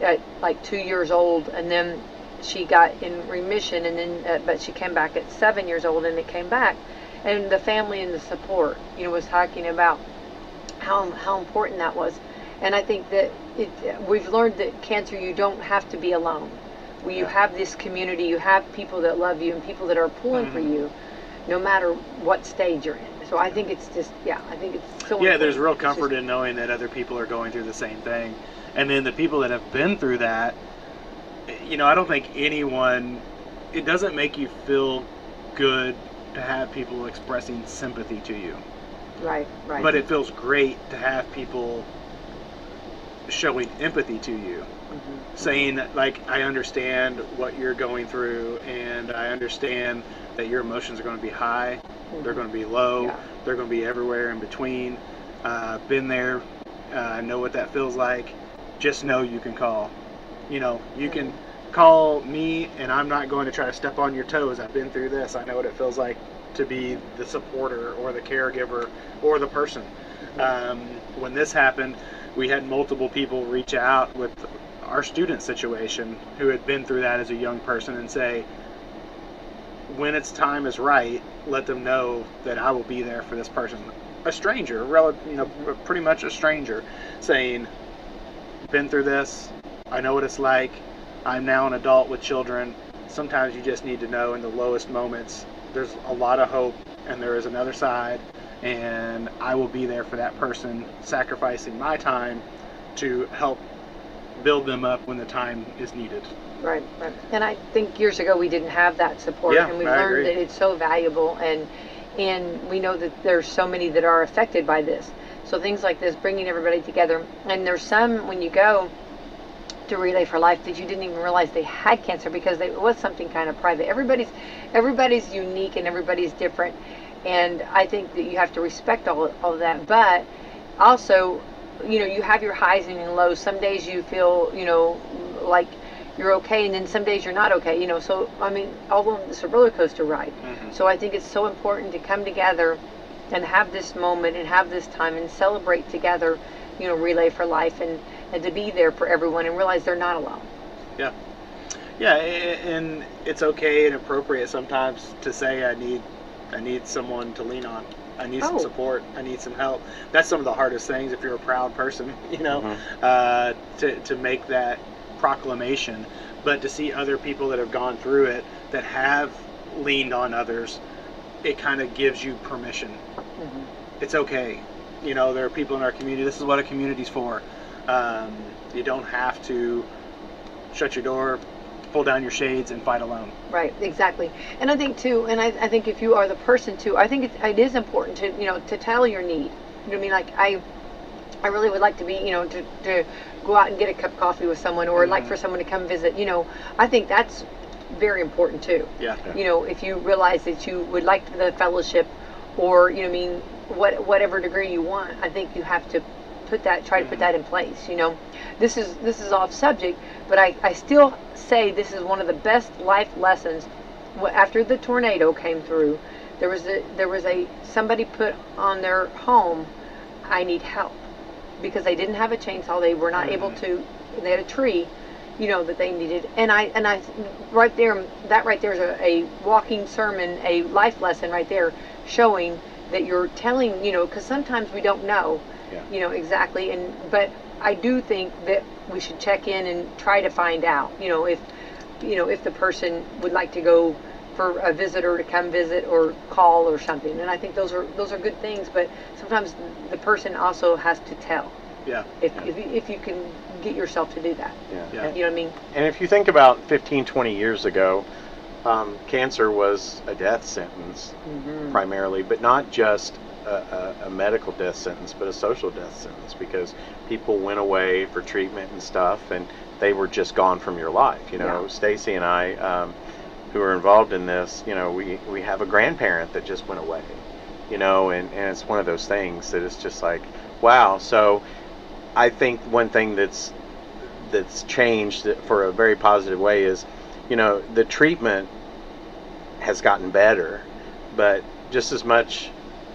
at like 2 years old, and then she got in remission, and then, but she came back at 7 years old, and it came back. And the family and the support, you know, was talking about how important that was. And I think that we've learned that cancer, you don't have to be alone. You have this community, you have people that love you, and people that are pulling for you, no matter what stage you're in. So I think it's just, I think it's so important. There's real comfort in knowing that other people are going through the same thing. And then the people that have been through that, you know, I don't think anyone, it doesn't make you feel good to have people expressing sympathy to you. Right. But it feels great to have people showing empathy to you, saying like, I understand what you're going through, and I understand that your emotions are going to be high, they're going to be low, they're going to be everywhere in between. Been there, know what that feels like. Just know you can call. You know, you can call me, and I'm not going to try to step on your toes. I've been through this. I know what it feels like to be the supporter or the caregiver or the person. When this happened, we had multiple people reach out with our student situation who had been through that as a young person and say, when its time is right, let them know that I will be there for this person. A stranger, pretty much a stranger, saying, been through this, I know what it's like, I'm now an adult with children. Sometimes you just need to know in the lowest moments there's a lot of hope and there is another side, and I will be there for that person, sacrificing my time to help build them up when the time is needed. Right. And I think years ago we didn't have that support, and we learned that it's so valuable, and we know that there's so many that are affected by this. So things like this, bringing everybody together, and there's some when you go to Relay for Life that you didn't even realize they had cancer because it was something kind of private. Everybody's unique and everybody's different, and I think that you have to respect all of that. But also, you have your highs and your lows. Some days you feel, like you're okay, and then some days you're not okay. So I mean, although it's a roller coaster ride. So I think it's so important to come together and have this moment and have this time and celebrate together, Relay for Life, and to be there for everyone and realize they're not alone. Yeah, and it's okay and appropriate sometimes to say I need someone to lean on. I need some support. I need some help. That's some of the hardest things if you're a proud person, to make that proclamation. But to see other people that have gone through it, that have leaned on others, it kind of gives you permission. It's okay. There are people in our community. This is what a community's for. You don't have to shut your door, pull down your shades, and fight alone. Right, exactly. And I think too, and I think if you are the person too, I think it is important to to tell your need. I mean, like I really would like to be to go out and get a cup of coffee with someone, or like for someone to come visit. I think that's very important too. Yeah. If you realize that you would like the fellowship, or whatever degree you want, I think you have to try to put that in place. This is off subject, but I still say this is one of the best life lessons. After the tornado came through, there was somebody put on their home, I need help, because they didn't have a chainsaw, they were not able to, they had a tree that they needed, and I right there is a walking sermon, a life lesson right there, showing that you're telling, because sometimes we don't know, exactly, but I do think that we should check in and try to find out, if the person would like to go for a visitor to come visit or call or something. And I think those are good things, but sometimes the person also has to tell. Yeah. If you can get yourself to do that. Yeah. You know what I mean? And if you think about 15, 20 years ago, cancer was a death sentence primarily, but not just a medical death sentence, but a social death sentence, because people went away for treatment and stuff, and they were just gone from your life. Stacy and I, who are involved in this, we have a grandparent that just went away, and it's one of those things that it's just like, wow. So I think one thing that's changed for a very positive way is, the treatment has gotten better, but just as much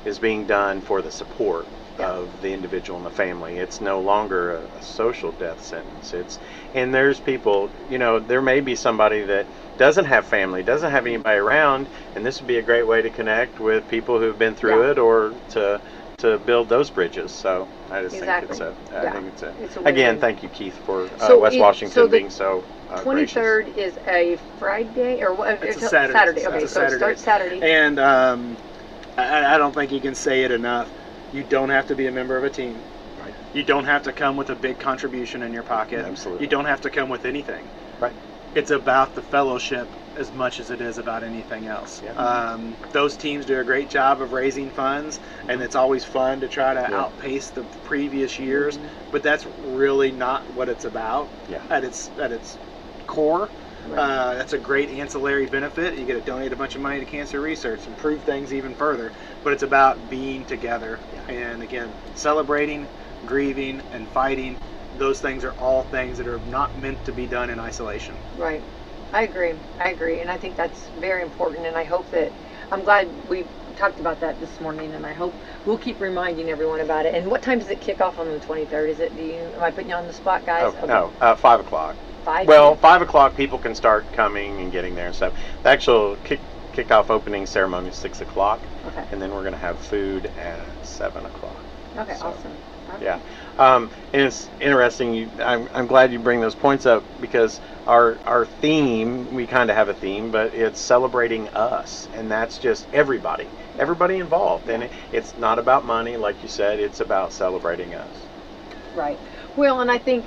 is being done for the support of the individual and the family. It's no longer a social death sentence. And there's people, there may be somebody that doesn't have family, doesn't have anybody around, and this would be a great way to connect with people who've been through it, or to build those bridges. So I just think it's again, thank you, Keith, for West Washington being so 23rd gracious. Is a Friday, or what? It's a Saturday. Okay, so it starts Saturday. And I don't think you can say it enough. You don't have to be a member of a team. Right. You don't have to come with a big contribution in your pocket. Absolutely. You don't have to come with anything. Right. It's about the fellowship as much as it is about anything else. Yeah. Those teams do a great job of raising funds, and it's always fun to try to outpace the previous years, but that's really not what it's about at its core. That's a great ancillary benefit. You get to donate a bunch of money to cancer research, improve things even further, but it's about being together. And again, celebrating, grieving, and fighting. Those things are all things that are not meant to be done in isolation. Right. I agree, and I think that's very important, and I hope that, I'm glad we talked about that this morning, and I hope we'll keep reminding everyone about it. And what time does it kick off on the 23rd? Am I putting you on the spot, guys? Oh, no, 5 o'clock. 5? Well, 5 o'clock people can start coming and getting there and stuff. The actual kickoff opening ceremony is 6 o'clock, and then we're going to have food at 7 o'clock. Okay, so, awesome. Okay. Yeah, and it's interesting. I'm glad you bring those points up, because our theme, we kind of have a theme, but it's celebrating us, and that's just everybody involved, and it's not about money, like you said. It's about celebrating us. Right. Well, and I think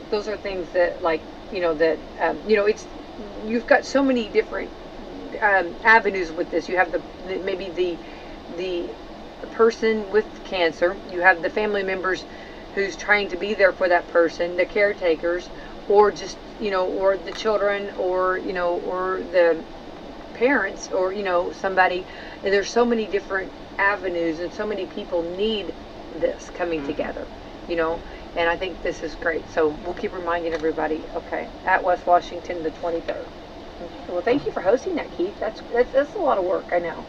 those are things that, like, it's, you've got so many different avenues with this. You have maybe the person with cancer, you have the family members who's trying to be there for that person, the caretakers, or just, or the children, or the parents, or somebody. And there's so many different avenues, and so many people need this coming together, and I think this is great. So we'll keep reminding everybody. Okay, at West Washington, the 23rd. Well, thank you for hosting that, Keith. That's a lot of work, I know.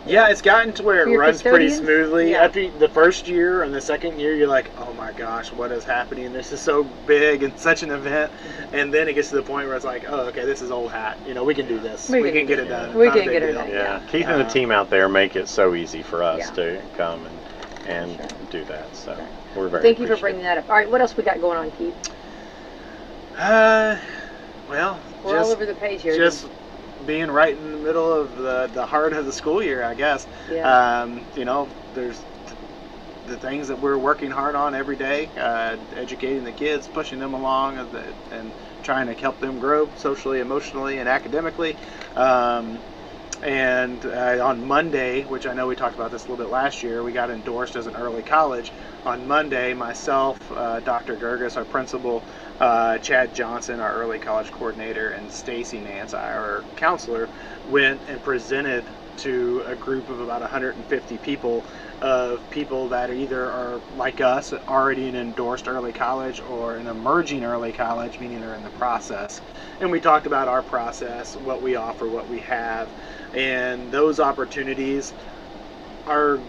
Yeah, it's gotten to where it runs pretty custodians? smoothly. Yeah. After the first year and the second year, you're like, oh my gosh, what is happening? This is so big and such an event. And then it gets to the point where it's like, oh, okay, this is old hat. We can do this. We can get it done. We Not a can big get it deal. done. Yeah, Keith and the team out there make it so easy for us Yeah. to come and do that. So we're very Thank you for appreciative. bringing that up. All right, what else we got going on, Keith? Well, We're all over the page here. Just being right in the middle of the heart of the school year, I guess. Yeah. There's the things that we're working hard on every day, educating the kids, pushing them along, and trying to help them grow socially, emotionally, and academically. And on Monday, which I know we talked about this a little bit last year, we got endorsed as an early college. On Monday, myself, Dr. Gerges, our principal, Chad Johnson, our early college coordinator, and Stacy Nance, our counselor, went and presented to a group of about 150 people, of people that either are like us, already in endorsed early college, or an emerging early college, meaning they're in the process. And we talked about our process, what we offer, what we have, and those opportunities are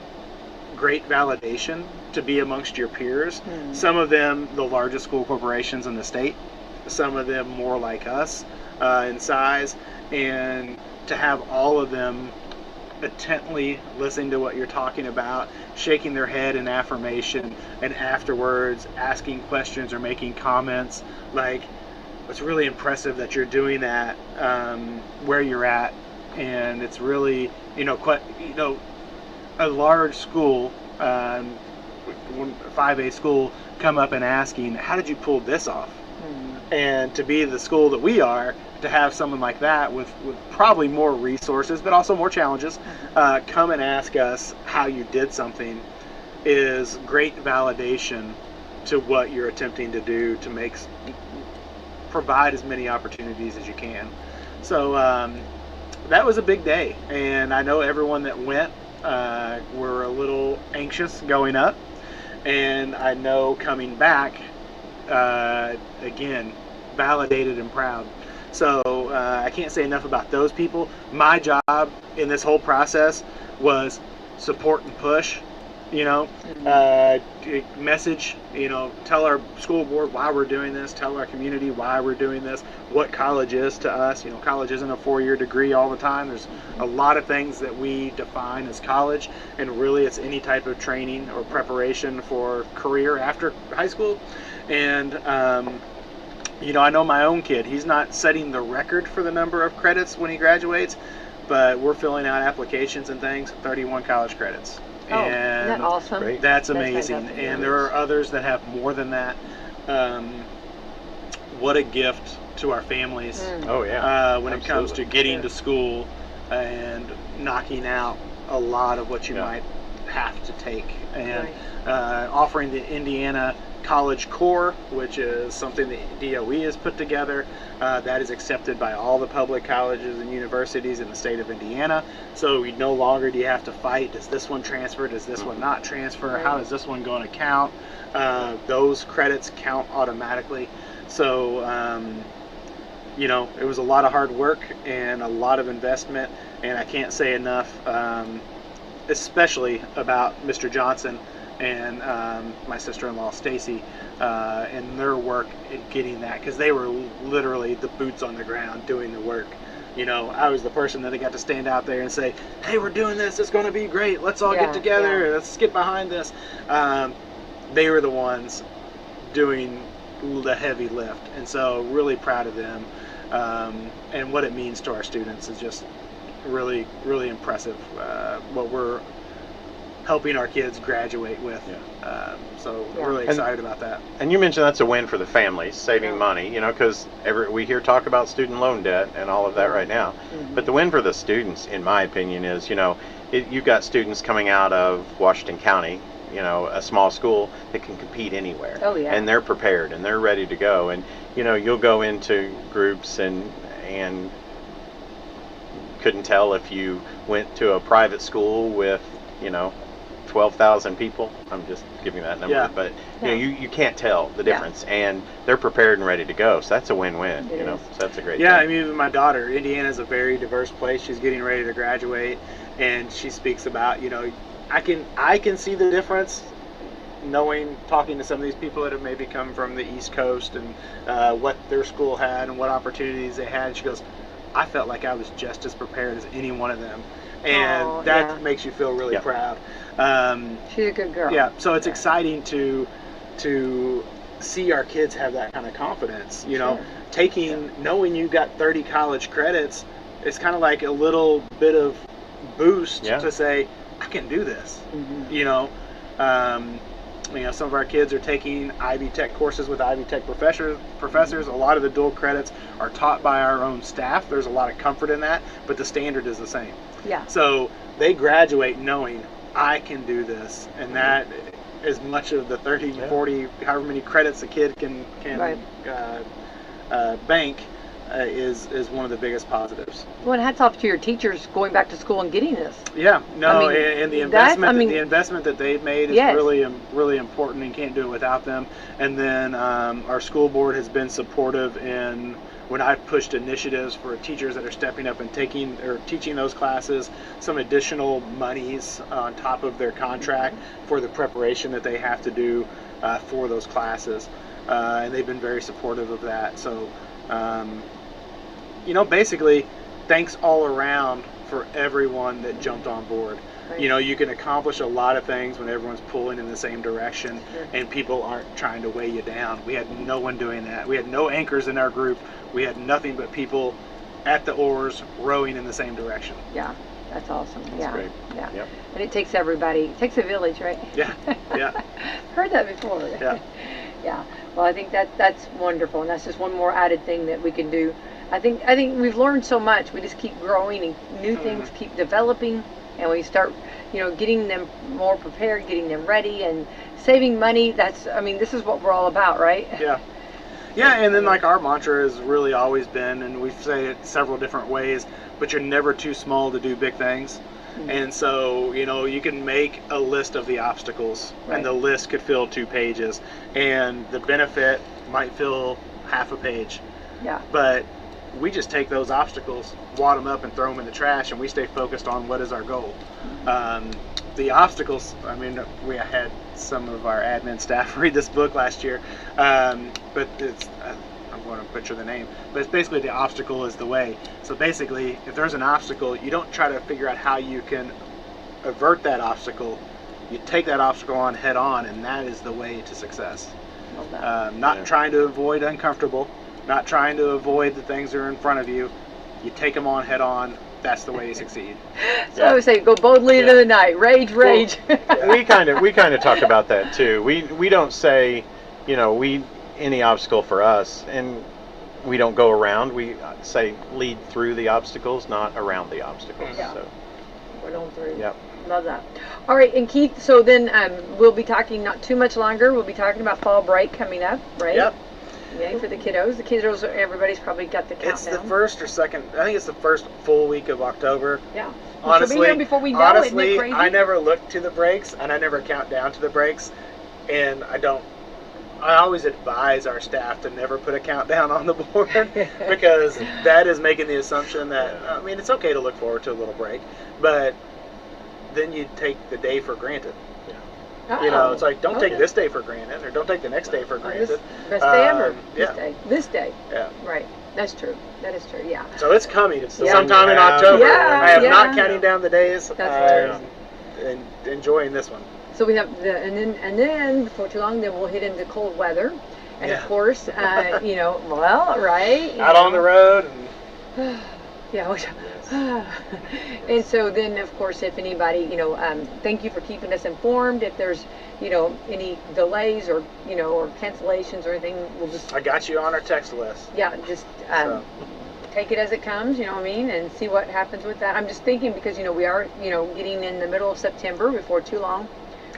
great validation to be amongst your peers. Some of them the largest school corporations in the state, some of them more like us in size, and to have all of them intently listening to what you're talking about, shaking their head in affirmation, and afterwards asking questions or making comments. Like, it's really impressive that you're doing that where you're at, and it's really a large school, 5A school, come up and asking, how did you pull this off? And to be the school that we are, to have someone like that with probably more resources but also more challenges come and ask us how you did something is great validation to what you're attempting to do to provide as many opportunities as you can. So that was a big day, and I know everyone that went were a little anxious going up, and I know coming back again, validated and proud. So I can't say enough about those people. My job in this whole process was support and push, message, tell our school board why we're doing this, tell our community why we're doing this, what college is to us. College isn't a 4-year degree all the time. There's a lot of things that we define as college, and really it's any type of training or preparation for career after high school. And I know my own kid, he's not setting the record for the number of credits when he graduates, but we're filling out applications and things, 31 college credits. Oh, isn't that awesome? Great. That's amazing. fantastic. And there are others that have more than that. What a gift to our families. Oh yeah. When it comes to getting to school and knocking out a lot of what you might have to take, and offering the Indiana College Core, which is something that DOE has put together, that is accepted by all the public colleges and universities in the state of Indiana. So no longer do you have to fight, does this one transfer, does this one not transfer, how does this one go to count? Those credits count automatically. So it was a lot of hard work and a lot of investment, and I can't say enough, especially about Mr. Johnson and my sister-in-law Stacy, and their work in getting that, because they were literally the boots on the ground doing the work. I was the person that got to stand out there and say, hey, we're doing this, it's going to be great, let's all get together, let's get behind this. They were the ones doing the heavy lift, and so really proud of them, and what it means to our students is just really, really impressive, what we're helping our kids graduate with. So really excited about that. And you mentioned that's a win for the families, saving money, because we hear talk about student loan debt and all of that right now. But the win for the students, in my opinion, is, you've got students coming out of Washington County, a small school that can compete anywhere. Oh, yeah. And they're prepared and they're ready to go. And, you'll go into groups and couldn't tell if you went to a private school with, 12,000 people. I'm just giving that number, but you can't tell the difference, and they're prepared and ready to go. So that's a win-win. So that's a great thing. I mean, my daughter, Indiana's a very diverse place. She's getting ready to graduate, and she speaks about, I can see the difference, talking to some of these people that have maybe come from the East Coast and what their school had and what opportunities they had. She goes, I felt like I was just as prepared as any one of them. And that makes you feel really proud. She's a good girl. Yeah, so it's exciting to see our kids have that kind of confidence. Knowing you got 30 college credits, it's kind of like a little bit of boost to say, I can do this. Some of our kids are taking Ivy Tech courses with Ivy Tech professors. A lot of the dual credits are taught by our own staff. There's a lot of comfort in that, but the standard is the same. So they graduate knowing I can do this, and that as much of the 30, 40, however many credits a kid can bank is one of the biggest positives. Well, and hats off to your teachers going back to school and getting this. And the investment that they've made is really important, and can't do it without them. And then our school board has been supportive in when I've pushed initiatives for teachers that are stepping up and taking or teaching those classes, some additional monies on top of their contract for the preparation that they have to do for those classes, and they've been very supportive of that. So basically, thanks all around for everyone that jumped on board. You can accomplish a lot of things when everyone's pulling in the same direction and people aren't trying to weigh you down. We had no one doing that. We had no anchors in our group. We had nothing but people at the oars rowing in the same direction. Yeah, that's awesome. That's great. Yeah. Yep. And it takes everybody. It takes a village, right? Yeah. Heard that before. Yeah. Yeah. Well, I think that's wonderful, and that's just one more added thing that we can do. I think we've learned so much. We just keep growing, and new things keep developing, and we start, getting them more prepared, getting them ready, and saving money. This is what we're all about, right? Yeah, and then like our mantra has really always been, and we say it several different ways, but you're never too small to do big things. And so, you can make a list of the obstacles, and the list could fill 2 pages, and the benefit might fill half a page. But we just take those obstacles, wad them up, and throw them in the trash, and we stay focused on what is our goal. The obstacles, we had some of our admin staff read this book last year, but it's, I'm going to butcher the name, but it's basically the obstacle is the way. So basically, if there's an obstacle, you don't try to figure out how you can avert that obstacle. You take that obstacle on head on, and that is the way to success. Not trying to avoid uncomfortable, not trying to avoid the things that are in front of you. You take them on head on. That's the way you succeed. So I would say, go boldly into the night. Rage. Well, we kind of talk about that too. We don't say, any obstacle for us, and we don't go around. We say lead through the obstacles, not around the obstacles. Yeah. So, We're going through. yep. Love that. All right, and Keith, so then we'll be talking not too much longer. We'll be talking about fall break coming up, right? Yep. Yay for the kiddos. The kiddos, everybody's probably got the countdown. It's the first or second. I think it's the first full week of October. Yeah. Honestly, She'll be here before we know it. Isn't honestly, it crazy? I never look to the breaks and I never count down to the breaks, and I always advise our staff to never put a countdown on the board because that is making the assumption that, I mean, it's okay to look forward to a little break, but then you take the day for granted. You know, it's like, don't take this day for granted, or don't take the next day for granted. Best day ever. Yeah. This day. Yeah. Right. That's true. That is true. Yeah. So it's coming. It's Yeah. sometime in Yeah. October. Yeah, I am yeah. not counting down the days. That's and enjoying this one. So we have and then before too long, then we'll hit into cold weather, and Yeah. of course, you know, well, right. you Out know. on the road. And Yeah. And so then, of course, if anybody, you know, thank you for keeping us informed. If there's, you know, any delays or, you know, or cancellations or anything, we'll just, I got you on our text list. yeah, just So. take it as it comes, you know what I mean, and see what happens with that. I'm just thinking because, you know, we are, you know, getting in the middle of September before too long.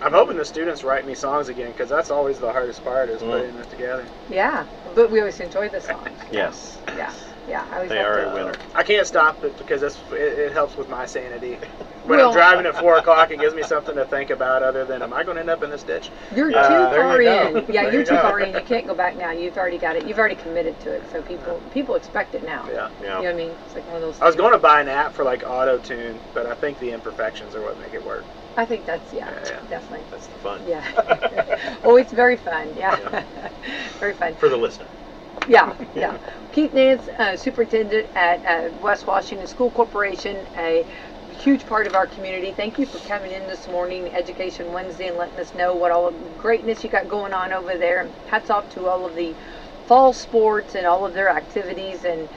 I'm hoping the students write me songs again, because that's always the hardest part, is putting it together. Yeah, but we always enjoy the songs. Yes. Yeah, yeah. I always They have are to, a winner. I can't stop it because it helps with my sanity. When Well- I'm driving at 4 o'clock, it gives me something to think about other than, am I going to end up in this ditch? You're too there far you in. go. Yeah, There you're you too go. far in. You can't go back now. You've already got it. You've already committed to it. So people expect it now. Yeah. Yeah. You know what I mean? It's like one of those. I was things. going to buy an app for like auto-tune, but I think the imperfections are what make it work. I think that's Yeah. definitely. That's the fun. Yeah. Oh, it's very fun. Yeah. Very fun. For the listener. Yeah, yeah. Keith Nance, Superintendent at West Washington School Corporation, a huge part of our community. Thank you for coming in this morning, Education Wednesday, and letting us know what all the greatness you got going on over there. And hats off to all of the fall sports and all of their activities and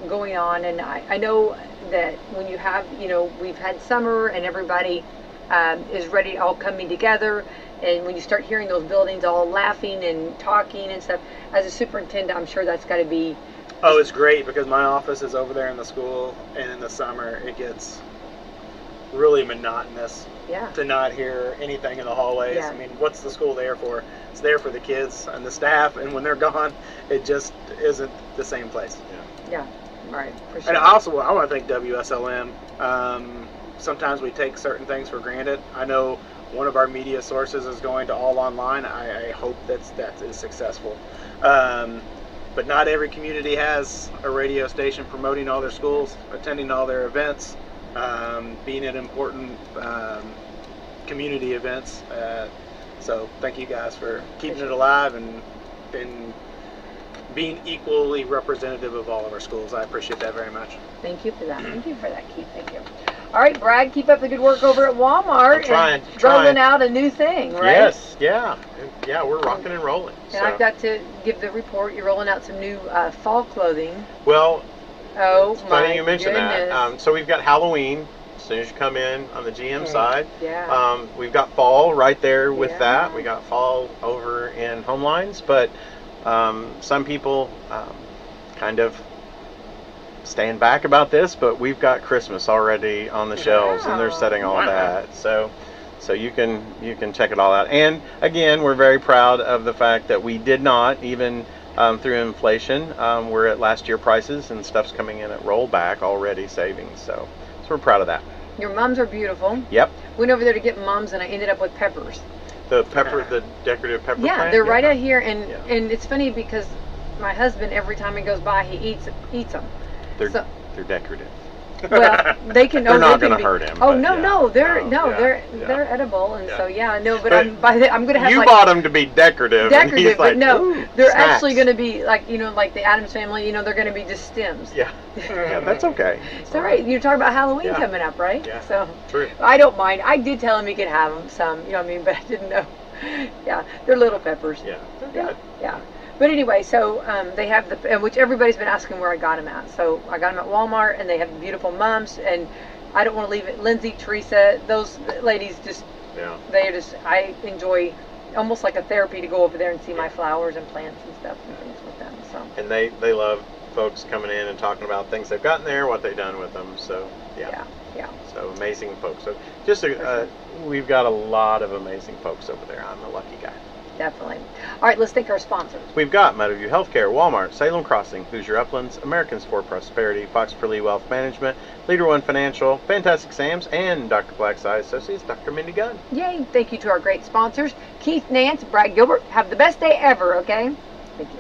going on. And I know that when you have, you know, we've had summer and everybody is ready, all coming together. And when you start hearing those buildings all laughing and talking and stuff, as a superintendent, I'm sure that's got to be. Oh, it's great because my office is over there in the school, and in the summer it gets really monotonous Yeah. to not hear anything in the hallways. Yeah. I mean, what's the school there for? It's there for the kids and the staff, and when they're gone, it just isn't the same place. Yeah. Right. For sure. And I want to thank WSLM. Sometimes we take certain things for granted. I know one of our media sources is going to all online. I hope that is successful. But not every community has a radio station promoting all their schools, attending all their events, being at important community events. So thank you guys for keeping it alive and being equally representative of all of our schools. I appreciate that very much. Thank you for that. Thank you for that, Keith. Thank you. All right, Brad, keep up the good work over at Walmart. I'm trying, and rolling out a new thing, right? Yes, yeah. Yeah, we're rocking and rolling. And I've got to give the report. You're rolling out some new fall clothing. Well, Oh, it's my funny you mention goodness. that. So we've got Halloween as soon as you come in on the GM side. Yeah. We've got fall right there with Yeah. that. We got fall over in Homelines, but some people kind of stand back about this, but we've got Christmas already on the shelves and they're setting all Wow. that. So you can check it all out. And again, we're very proud of the fact that we did not even through inflation, we're at last year prices and stuff's coming in at rollback already savings. So we're proud of that. Your mums are beautiful. Yep. Went over there to get mums, and I ended up with peppers. The decorative pepper Yeah, plant? they're right out here, and Yeah. and it's funny because my husband, every time he goes by, he eats them. They're decorative. Well, they can. They're oh, not they can gonna be- hurt him, Oh but no, yeah. no, they're No, yeah, they're yeah. edible, and Yeah. so yeah, no, but But I'm gonna have You like bought them to be decorative. and decorative, he's like, but no, "Ooh, they're snacks." actually gonna be like like the Addams Family. They're gonna be just stems. Yeah. Yeah, that's okay. It's all right. You're talking about Halloween Yeah. coming up, right? Yeah. So True. I don't mind. I did tell him he could have them some, you know what I mean, but I didn't know. Yeah, they're little peppers. Yeah. Yeah, yeah. But anyway, so they have which everybody's been asking where I got them at. So I got them at Walmart, and they have beautiful mums, and I don't want to leave it. Lindsay, Teresa, those ladies just, Yeah. I enjoy almost like a therapy to go over there and see my flowers and plants and stuff and things with them. awesome. And they love folks coming in and talking about things they've gotten there, what they've done with them. So Yeah. So amazing folks. So just we've got a lot of amazing folks over there. I'm a lucky guy. Definitely. All right, let's thank our sponsors. We've got Meadowview Healthcare, Walmart, Salem Crossing, Hoosier Uplands, Americans for Prosperity, Fox for Lee Wealth Management, Leader One Financial, Fantastic Sam's, and Dr. Black's Eye Associates, Dr. Mindy Gunn. Yay. Thank you to our great sponsors, Keith, Nance, Brad Gilbert. Have the best day ever, okay? Thank you.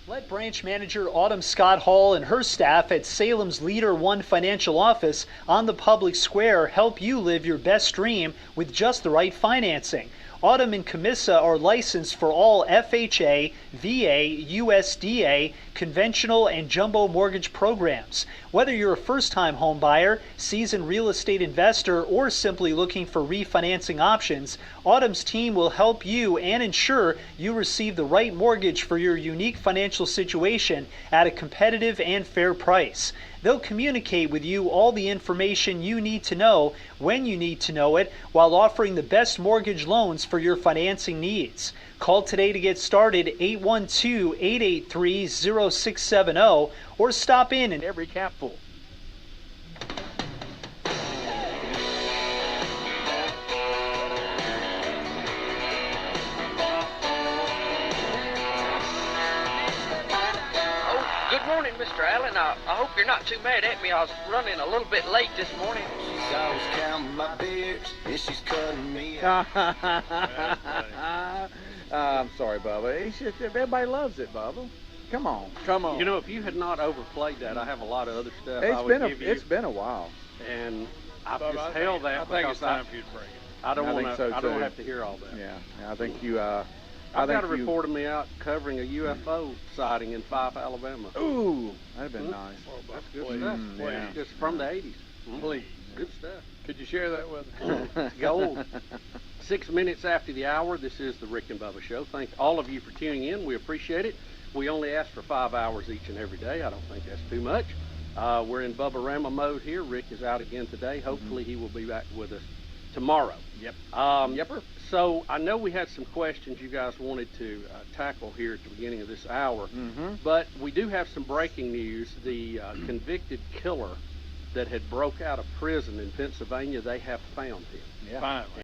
Let Branch Manager Autumn Scott Hall and her staff at Salem's Leader One Financial Office on the public square help you live your best dream with just the right financing. Autumn and Camissa are licensed for all FHA, VA, USDA, conventional, and jumbo mortgage programs. Whether you're a first-time home buyer, seasoned real estate investor, or simply looking for refinancing options, Autumn's team will help you and ensure you receive the right mortgage for your unique financial situation at a competitive and fair price. They'll communicate with you all the information you need to know when you need to know it, while offering the best mortgage loans for your financing needs. Call today to get started, 812-883-0670, or stop in every capful. Good morning, Mr. Allen. I hope you're not too mad at me. I was running a little bit late this morning. She's always counting my beers, and she's cutting me I'm sorry, Bubba. It's just, everybody loves it, Bubba. Come on. You know, if you had not overplayed that, I have a lot of other stuff I It's would been give you. it's been a while. And I've just held that I think it's because time for you to break it. I don't want to. so, I don't too. have to hear all that. Yeah, I think you. I've got a report of me out covering a UFO sighting in Fife, Alabama. Ooh, that'd have been nice. That's good Please. stuff. Yeah. Just from the 80s. Please. Good stuff. Could you share that with us? Gold. 6 minutes after the hour, this is the Rick and Bubba Show. Thank all of you for tuning in. We appreciate it. We only ask for 5 hours each and every day. I don't think that's too much. We're in Bubba-Rama mode here. Rick is out again today. Hopefully he will be back with us tomorrow. Yep. Yepper. So I know we had some questions you guys wanted to tackle here at the beginning of this hour, but we do have some breaking news. The convicted killer that had broke out of prison in Pennsylvania, they have found him. Yeah. Finally.